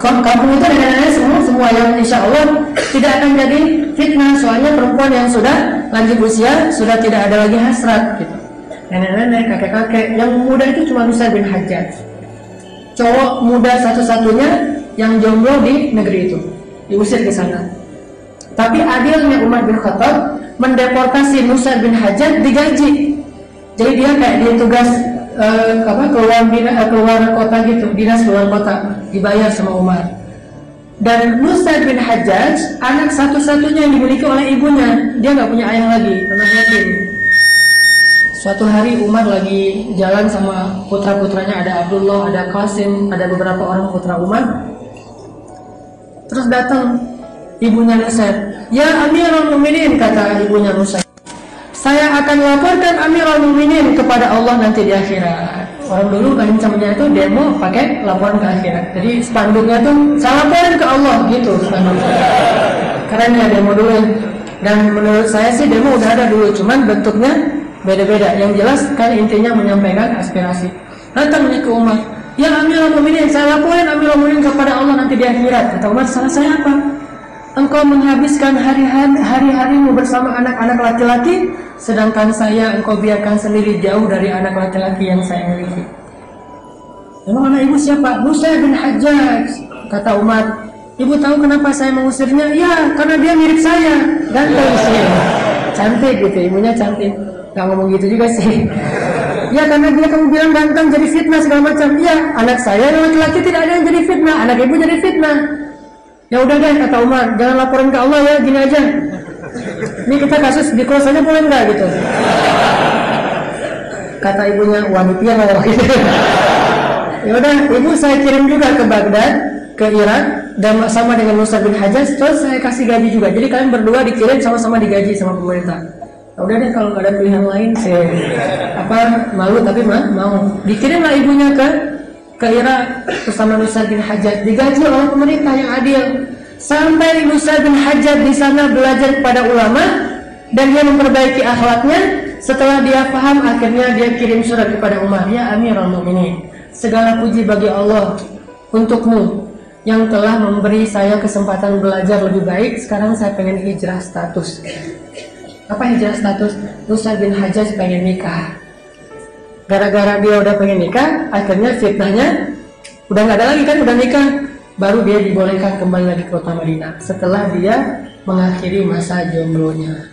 Kampung itu nenek-nenek semua yang insya Allah tidak akan jadi fitnah, soalnya perempuan yang sudah lanjut usia sudah tidak ada lagi hasrat gitu. Nenek-nenek, kakek-kakek, yang muda itu cuma Nusair bin Hajjaj, cowok muda satu-satunya yang jomblo di negeri itu, diusir ke sana. Tapi adilnya Umar bin Khattab mendeportasi Nusair bin Hajjaj digaji. Jadi dia kayak dia tugas keluar kota gitu, dinas keluar kota, dibayar sama Umar. Dan Musa bin Hajjaj anak satu-satunya yang dimiliki oleh ibunya, dia nggak punya ayah lagi, anak yatim. Suatu hari Umar lagi jalan sama putra-putranya, ada Abdullah, ada Qasim, ada beberapa orang putra Umar. Terus datang ibunya Musa. Ya Amirul Mukminin, kata ibunya Musa, saya akan laporkan Amirul Mukminin kepada Allah nanti di akhirat. Orang dulu kan camanya itu demo pakai laporan ke akhirat. Jadi spanduknya tuh saya laporin ke Allah gitu spanduknya. Keren ya demo dulu. Dan menurut saya sih demo udah ada dulu, cuman bentuknya beda-beda. Yang jelas kan intinya menyampaikan aspirasi. Datang ke Umar, ya Amirul Mukminin, saya laporin Amirul Mukminin kepada Allah nanti di akhirat. Kata Umar, salah saya apa? Engkau menghabiskan hari-harimu bersama anak-anak laki-laki, sedangkan saya engkau biarkan sendiri jauh dari anak laki-laki yang saya miliki. Memang anak ibu siapa? Musa bin Hajjaj. Kata Umar, ibu tahu kenapa saya mengusirnya? Ya, karena dia mirip saya, ganteng sih, cantik gitu, ibunya cantik. Gak ngomong gitu juga sih. Ya karena dia kamu bilang ganteng jadi fitnah segala macam. Ya, anak saya yang laki-laki tidak ada yang jadi fitnah, anak ibu jadi fitnah. Ya udah deh, kata Umar, jangan laporin ke Allah ya, gini aja. Ini kita kasus di close aja boleh nggak gitu? Kata ibunya, wanita loh gitu. Ya udah, ibu saya kirim juga ke Baghdad, ke Irak, dan sama dengan Musa bin Hajjaj, terus saya kasih gaji juga. Jadi kalian berdua dikirim sama-sama digaji sama pemerintah. Ya udah deh, kalau nggak ada pilihan lain, saya malu tapi mau. Dikirimlah ibunya ke Irak bersama Musa bin Hajjaj, digaji oleh pemerintah yang adil. Sampai Musa bin Hajjaj di sana belajar kepada ulama dan dia memperbaiki akhlaknya. Setelah dia paham, akhirnya dia kirim surat kepada Umar, ya Amirul Mukminin, segala puji bagi Allah untukmu yang telah memberi saya kesempatan belajar lebih baik. Sekarang saya pengen hijrah status. Apa hijrah status? Musa bin Hajjaj pengen nikah. Gara-gara dia udah pengen nikah, akhirnya fitnahnya udah nggak ada lagi kan, udah nikah. Baru dia dibolehkan kembali lagi ke kota Madinah setelah dia mengakhiri masa jomblonya.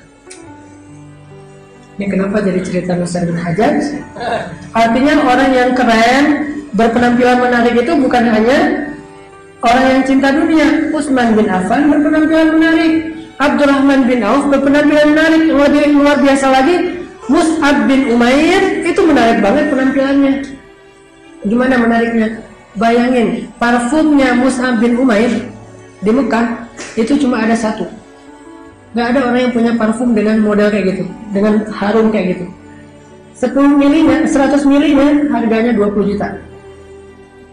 Ini kenapa jadi cerita Musa bin Hajjaj? Artinya orang yang keren, berpenampilan menarik itu bukan hanya orang yang cinta dunia. Utsman bin Affan berpenampilan menarik, Abdurrahman bin Auf berpenampilan menarik. Yang lebih luar biasa lagi, Mus'ab bin Umair itu menarik banget penampilannya. Gimana menariknya? Bayangin, parfumnya Mus'ab bin Umair di Mekah itu cuma ada satu. Gak ada orang yang punya parfum dengan model kayak gitu, dengan harum kayak gitu. 10 milinya, 100 milinya harganya 20 juta.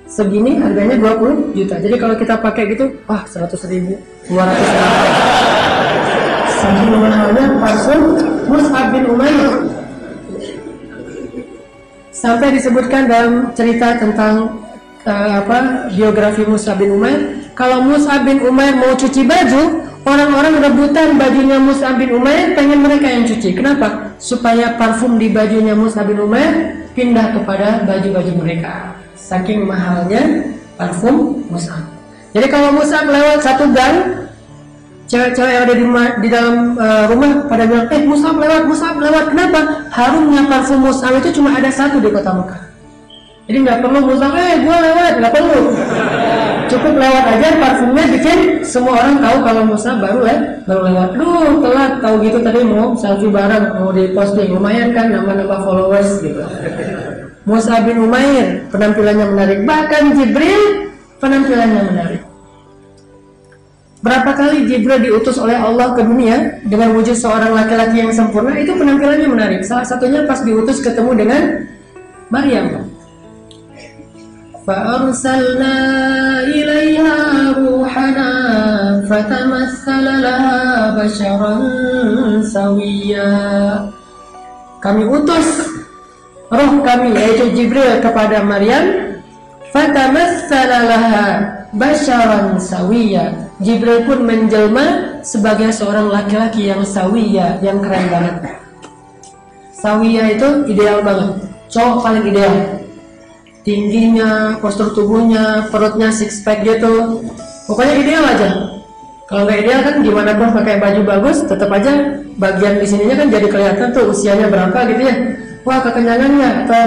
Segini harganya 20 juta. Jadi kalau kita pakai gitu, wah 100 ribu, 200 ribu. Saking mahalnya parfum Mus'ab bin Umair. Sampai disebutkan dalam cerita tentang biografi Mus'ab bin Umair, kalau Mus'ab bin Umair mau cuci baju, orang-orang rebutan bajunya Mus'ab bin Umair, pengen mereka yang cuci. Kenapa? Supaya parfum di bajunya Mus'ab bin Umair pindah kepada baju-baju mereka. Saking mahalnya parfum Mus'ab. Jadi kalau Mus'ab lewat satu gang, cewek-cewek yang ada di dalam rumah pada bilang, Mus'ab lewat. Kenapa? Harumnya parfum Mus'ab itu cuma ada satu di kota Mekah. Jadi nggak perlu Mus'ab, gue lewat, nggak perlu. Cukup lewat aja, parfumnya bikin semua orang tahu kalau Mus'ab baru lewat. Duh, telat, tahu gitu tadi mau selfie bareng, mau di posting, lumayan kan nambah followers gitu. Mus'ab bin Umair penampilannya menarik, bahkan Jibril penampilannya menarik. Berapa kali Jibril diutus oleh Allah ke dunia dengan wujud seorang laki-laki yang sempurna, itu penampilannya menarik. Salah satunya pas diutus ketemu dengan Maryam. فَأَرْسَلْنَا إِلَيْهَا رُوحَنَا فَتَمَثَّلَ لَهَا بَشَرًا سَوِيًّا. Kami utus roh kami yaitu Jibril kepada Maryam. فَتَمَثَّلَ لَهَا بَشَرًا سَوِيًّا. Jibril pun menjelma sebagai seorang laki-laki yang sawiyya, yang keren banget. Sawiyya itu ideal banget, cowok paling ideal. Tingginya, postur tubuhnya, perutnya six pack gitu, pokoknya ideal aja. Kalau nggak ideal kan gimana pun pakai baju bagus, tetap aja bagian di sininya kan jadi kelihatan tuh usianya berapa gitu ya. Wah kekenyangannya atau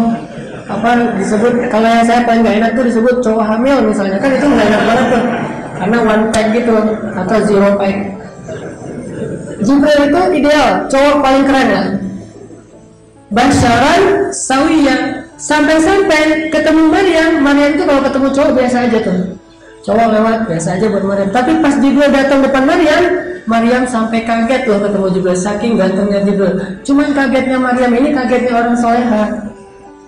apa disebut, kalau yang saya paling nggak enak tuh disebut cowok hamil misalnya, kan itu nggak enak banget tuh, karena one pack gitu atau zero pack. Jibril itu ideal, cowok paling keren lah. Basyaran sawiyan, sampai-sampai ketemu Maryam itu kalau ketemu cowok biasa aja tuh, cowok lewat biasa aja buat Maryam. Tapi pas Jibril datang depan Maryam sampai kaget loh ketemu Jibril, saking gantengnya Jibril. Cuman kagetnya Maryam ini kagetnya orang soleha,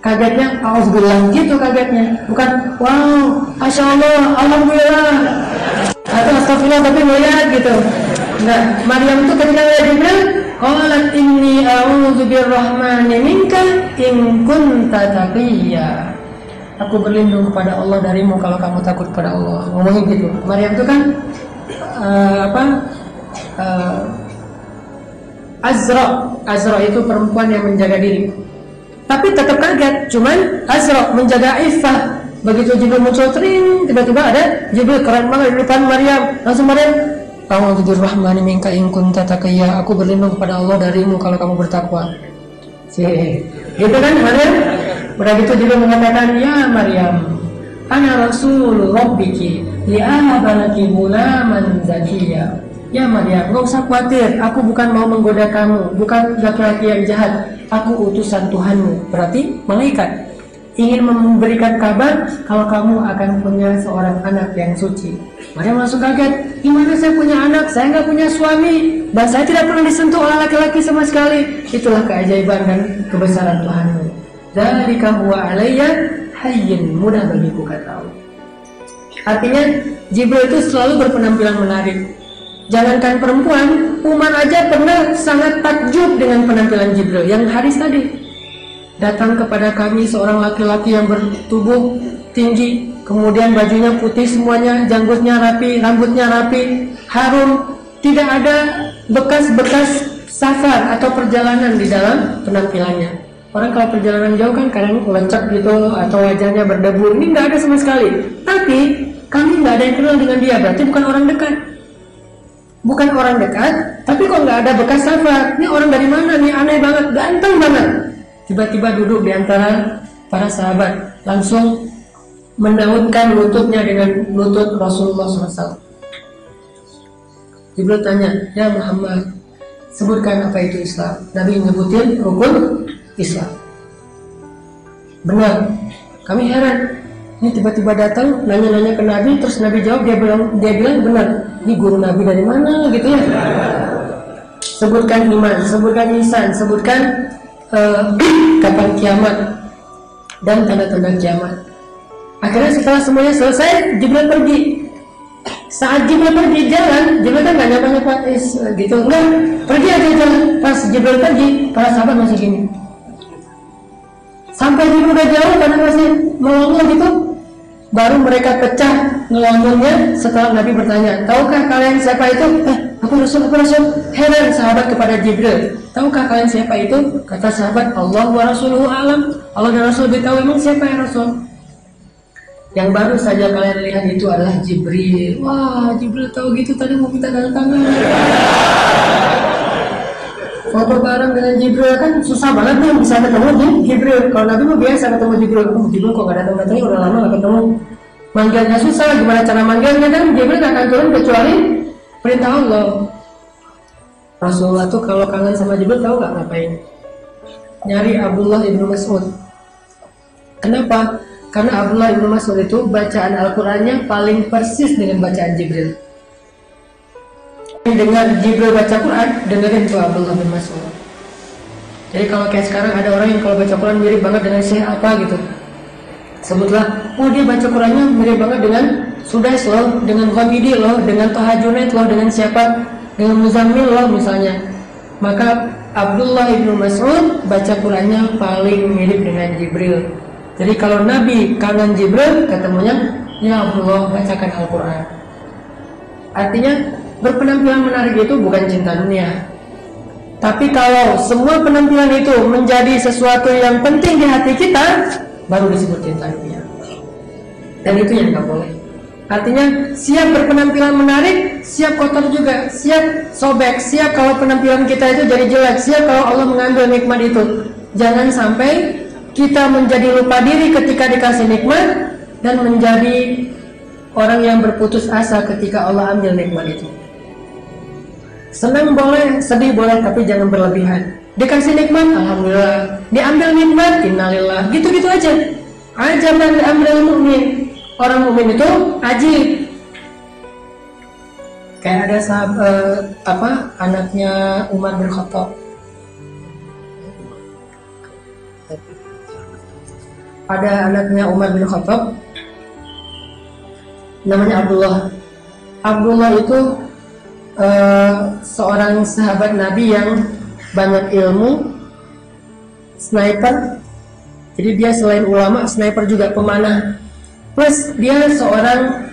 kagetnya auzubillah gitu kagetnya, bukan wow, masya Allah, alhamdulillah atau astagfirullah tapi melihat gitu. Nah, Maryam itu ketika melihat Jibril, qalat inni a'udzu birrahmani minka in kunta taqiyya. Aku berlindung kepada Allah darimu kalau kamu takut kepada Allah. Ngomongin gitu. Maryam itu kan Azra itu perempuan yang menjaga diri. Tapi tetap kaget, cuman Azra menjaga iffah. Begitu Jibril muncul tring, tiba-tiba ada Jibril keren banget di depan Maryam. Langsung Maryam, a'udzu birrahmani minka in kunta taqiyya. Aku berlindung kepada Allah darimu kalau kamu bertakwa. Gitu kan Maryam? Udah gitu juga mengatakan, ya Maryam, ana rasul rabbiki li'ahaba laki gulaman zakiyya. Ya Maryam, gak usah khawatir, aku bukan mau menggoda kamu, bukan laki-laki yang jahat, aku utusan Tuhanmu, berarti malaikat, ingin memberikan kabar kalau kamu akan punya seorang anak yang suci. Maryam langsung kaget, gimana saya punya anak, saya nggak punya suami, dan saya tidak pernah disentuh oleh laki-laki sama sekali. Itulah keajaiban dan kebesaran Tuhanmu. Dzalika huwa alayya hayyin, mudah bagiku kata Allah. Artinya Jibril itu selalu berpenampilan menarik. Jangankan perempuan, Umar aja pernah sangat takjub dengan penampilan Jibril. Yang hadis tadi, datang kepada kami seorang laki-laki yang bertubuh tinggi, kemudian bajunya putih semuanya, janggutnya rapi, rambutnya rapi, harum, tidak ada bekas-bekas safar atau perjalanan di dalam penampilannya. Orang kalau perjalanan jauh kan kadang lecek gitu atau wajahnya berdebu, ini nggak ada sama sekali. Tapi kami nggak ada yang kenal dengan dia, berarti bukan orang dekat. Bukan orang dekat, tapi kok nggak ada bekas safar. Ini orang dari mana nih? Aneh banget, ganteng banget. Tiba-tiba duduk di antara para sahabat, langsung mendaunkan lututnya dengan lutut Rasulullah SAW. Jibril tanya, ya Muhammad, sebutkan apa itu Islam. Nabi nyebutin rukun Islam. Benar, kami heran. Ini tiba-tiba datang nanya-nanya ke Nabi, terus Nabi jawab, dia bilang benar. Ini guru Nabi dari mana gitu ya? Sebutkan iman, sebutkan ihsan, sebutkan kapan kiamat dan tanda-tanda kiamat. Akhirnya setelah semuanya selesai, Jibril pergi. Saat Jibril pergi jalan, Jibril kan nggak nyapa-nyapa gitu, enggak, pergi aja jalan. Pas Jibril pergi, para sahabat masih gini. Sampai Jibril udah jauh karena masih melongo gitu, baru mereka pecah ngelonggongnya setelah Nabi bertanya, tahukah kalian siapa itu? Aku Rasul. Heran sahabat kepada Jibril, tahukah kalian siapa itu? Kata sahabat, Allah wa Rasuluhu a'lam. Allah dan Rasul lebih tahu. Emang siapa ya Rasul? Yang baru saja kalian lihat itu adalah Jibril. Wah, Jibril tahu gitu, tadi mau minta tanda tangan. Foto bareng dengan Jibril kan susah banget nih bisa ketemu Jibril. Kalau Nabi mah biasa ketemu Jibril. Jibril kok gak datang-datangnya udah lama gak ketemu. Manggilnya susah, gimana cara manggilnya kan? Jibril gak akan turun kecuali perintah Allah. Rasulullah tuh kalau kangen sama Jibril tahu gak ngapain? Nyari Abdullah ibnu Mas'ud. Kenapa? Karena Abdullah ibnu Mas'ud itu bacaan Al-Qur'annya paling persis dengan bacaan Jibril. Dengar Jibril baca Quran, dengerin tuh Abdullah bin Mas'ud. Jadi kalau kayak sekarang ada orang yang kalau baca Quran mirip banget dengan Syekh apa gitu, sebutlah, oh dia baca Qurannya mirip banget dengan Sudais loh, dengan Ghamidi loh, dengan Toha Junaid loh, dengan siapa, dengan Muzammil loh misalnya. Maka Abdullah ibnu Mas'ud baca Qurannya paling mirip dengan Jibril. Jadi kalau Nabi kangen Jibril, ketemunya, ya Abdullah bacakan Al-Quran. Artinya berpenampilan menarik itu bukan cinta dunia. Tapi kalau semua penampilan itu menjadi sesuatu yang penting di hati kita, baru disebut cinta dunia. Dan itu yang nggak boleh. Artinya siap berpenampilan menarik, siap kotor juga, siap sobek, siap kalau penampilan kita itu jadi jelek, siap kalau Allah mengambil nikmat itu. Jangan sampai kita menjadi lupa diri ketika dikasih nikmat, dan menjadi orang yang berputus asa ketika Allah ambil nikmat itu. Senang boleh, sedih boleh, tapi jangan berlebihan. Dikasih nikmat, alhamdulillah. Diambil nikmat, innalillah. Gitu-gitu aja. Ajaban amril mu'min. Orang mukmin itu ajib. Kayak ada anaknya Umar bin Khattab. Ada anaknya Umar bin Khattab, namanya Abdullah. Abdullah itu seorang sahabat Nabi yang banyak ilmu, sniper. Jadi dia selain ulama, sniper juga pemanah. Plus dia seorang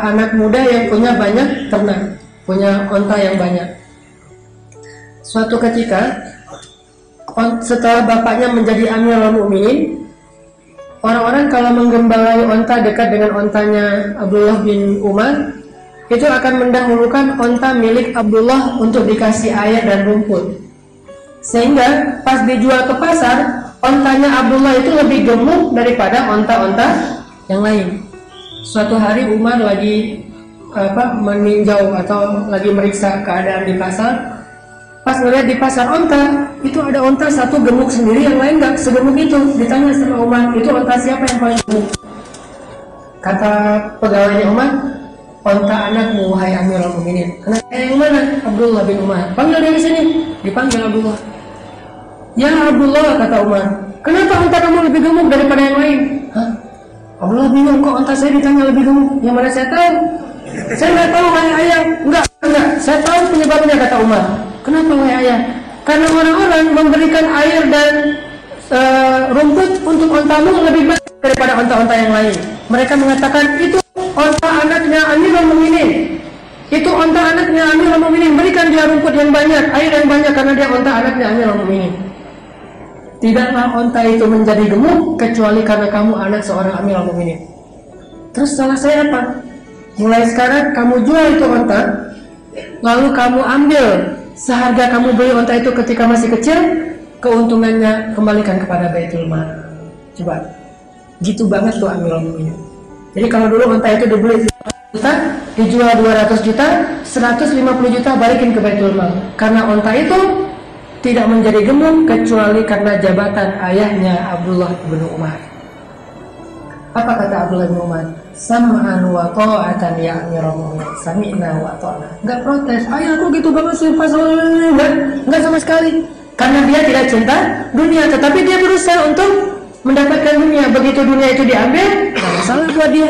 anak muda yang punya banyak ternak, punya onta yang banyak. Suatu ketika, setelah bapaknya menjadi Amirul Mukminin, orang-orang kalau menggembalai onta dekat dengan ontanya Abdullah bin Umar, itu akan mendahulukan onta milik Abdullah untuk dikasih air dan rumput. Sehingga pas dijual ke pasar, ontanya Abdullah itu lebih gemuk daripada onta-onta yang lain. Suatu hari Umar lagi meninjau atau lagi meriksa keadaan di pasar. Pas melihat di pasar onta, itu ada onta satu gemuk sendiri, yang lain nggak segemuk itu. Ditanya sama Umar, itu onta siapa yang paling gemuk? Kata pegawainya Umar, onta anakmu, wahai Amirul Mukminin. Anak yang mana? Abdullah bin Umar. Panggil dia ke sini. Dipanggil Abdullah. Ya Abdullah, kata Umar, kenapa onta kamu lebih gemuk daripada yang lain? Hah? Abdullah bingung, kok onta saya ditanya lebih gemuk? Yang mana saya tahu? Saya nggak tahu, wahai ayah. Enggak. Saya tahu penyebabnya, kata Umar. Kenapa, wahai ayah? Karena orang-orang memberikan air dan rumput untuk ontamu lebih banyak daripada onta-onta yang lain. Mereka mengatakan, itu onta anaknya Amirul Mukminin. Itu onta anaknya Amirul Mukminin. Berikan dia rumput yang banyak, air yang banyak, karena dia onta anaknya Amirul Mukminin. Tidaklah onta itu menjadi gemuk kecuali karena kamu anak seorang Amirul Mukminin. Terus salah saya apa? Mulai sekarang kamu jual itu onta, lalu kamu ambil seharga kamu beli onta itu ketika masih kecil, keuntungannya kembalikan kepada Baitul Mal. Coba, gitu banget tuh Amirul Mukminin. Jadi kalau dulu onta itu dibeli 100 juta, dijual 200 juta, 150 juta balikin ke Baitul Mal. Karena onta itu tidak menjadi gemuk kecuali karena jabatan ayahnya Abdullah bin Umar. Apa kata Abdullah bin Umar? Sam'an wa ta'atan ya Amirul Mukminin. Sami'na wa ta'na. Enggak protes. Ayahku gitu banget sih, enggak sama sekali. Karena dia tidak cinta dunia, tetapi dia berusaha untuk mendapatkan dunia. Begitu dunia itu diambil, tidak masalah buat dia.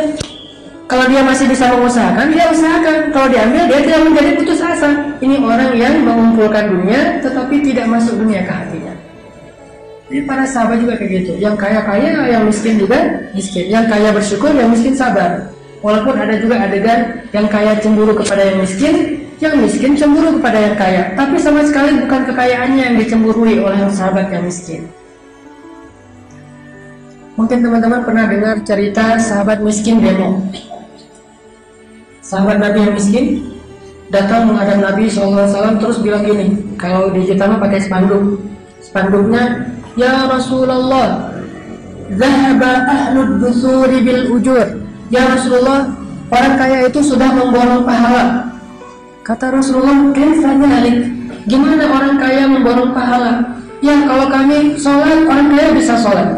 Kalau dia masih bisa mengusahakan, dia usahakan. Kalau diambil, dia tidak menjadi putus asa. Ini orang yang mengumpulkan dunia, tetapi tidak masuk dunia ke hatinya. Jadi para sahabat juga kayak gitu. Yang kaya-kaya, yang miskin juga miskin. Yang kaya bersyukur, yang miskin sabar. Walaupun ada juga adegan yang kaya cemburu kepada yang miskin cemburu kepada yang kaya. Tapi sama sekali bukan kekayaannya yang dicemburui oleh sahabat yang miskin. Mungkin teman-teman pernah dengar cerita sahabat miskin demo. Sahabat Nabi yang miskin datang menghadap Nabi SAW terus bilang gini, kalau di kita mah pakai spanduk. Spanduknya, ya Rasulullah, zahaba ahlud dusuri bil ujur. Ya Rasulullah, orang kaya itu sudah memborong pahala. Kata Rasulullah, kaifa dzalik? Gimana orang kaya memborong pahala? Ya, kalau kami sholat, orang kaya bisa sholat.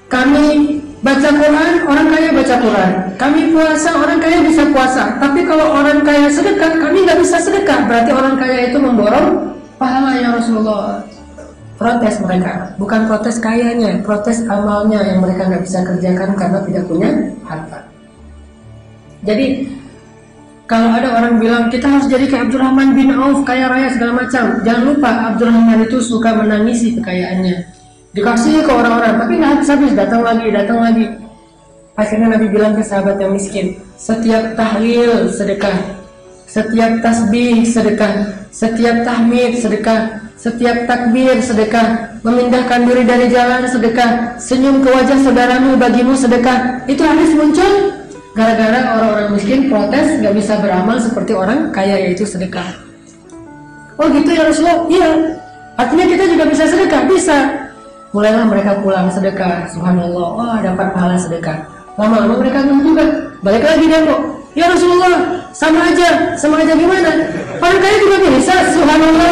Kami baca Quran, orang kaya baca Quran. Kami puasa, orang kaya bisa puasa. Tapi kalau orang kaya sedekah, kami nggak bisa sedekah. Berarti orang kaya itu memborong pahala, ya Rasulullah. Protes mereka, bukan protes kayanya, protes amalnya yang mereka nggak bisa kerjakan karena tidak punya harta. Jadi kalau ada orang bilang kita harus jadi kayak Abdurrahman bin Auf, kaya raya segala macam, jangan lupa Abdurrahman itu suka menangisi kekayaannya. Dikasih ke orang-orang, tapi nggak habis-habis, datang lagi. Akhirnya Nabi bilang ke sahabat yang miskin, setiap tahlil sedekah, setiap tasbih sedekah, setiap tahmid sedekah, setiap takbir sedekah, memindahkan diri dari jalan sedekah, senyum ke wajah saudaramu bagimu sedekah. Itu hadis muncul gara-gara orang-orang miskin protes nggak bisa beramal seperti orang kaya, yaitu sedekah. Oh gitu ya Rasulullah? Iya. Artinya kita juga bisa sedekah? Bisa. mulailah mereka pulang sedekah. Subhanallah, wah dapat pahala sedekah. Lama-lama mereka ngeluh juga, balik lagi demo. Ya Rasulullah, sama aja gimana? Orang kaya juga bisa. Subhanallah.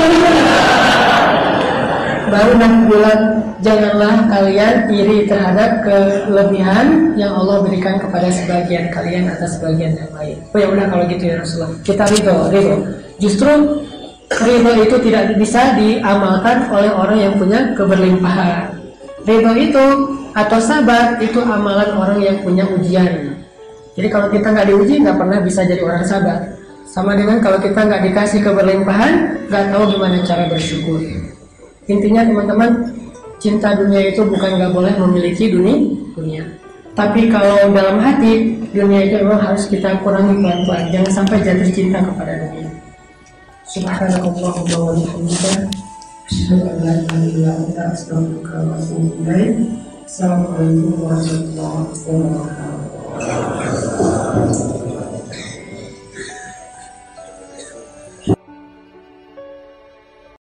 Baru 6 bulan, janganlah kalian iri terhadap kelebihan yang Allah berikan kepada sebagian kalian atas sebagian yang lain. Oh ya udah kalau gitu ya Rasulullah, kita ridho. Justru ridho itu tidak bisa diamalkan oleh orang yang punya keberlimpahan. Ridho itu atau sabar itu amalan orang yang punya ujian. Jadi kalau kita nggak diuji, nggak pernah bisa jadi orang sabar. Sama dengan kalau kita nggak dikasih keberlimpahan, nggak tahu gimana cara bersyukur. Intinya teman-teman, cinta dunia itu bukan nggak boleh memiliki dunia. Tapi kalau dalam hati, dunia itu memang harus kita kurangi pelan-pelan. Jangan sampai jatuh cinta kepada dunia. Subhanallahumma wa bihamdika, asyhadu an la ilaha illa anta, astaghfiruka wa atubu ilaik. Assalamualaikum warahmatullahi wabarakatuh.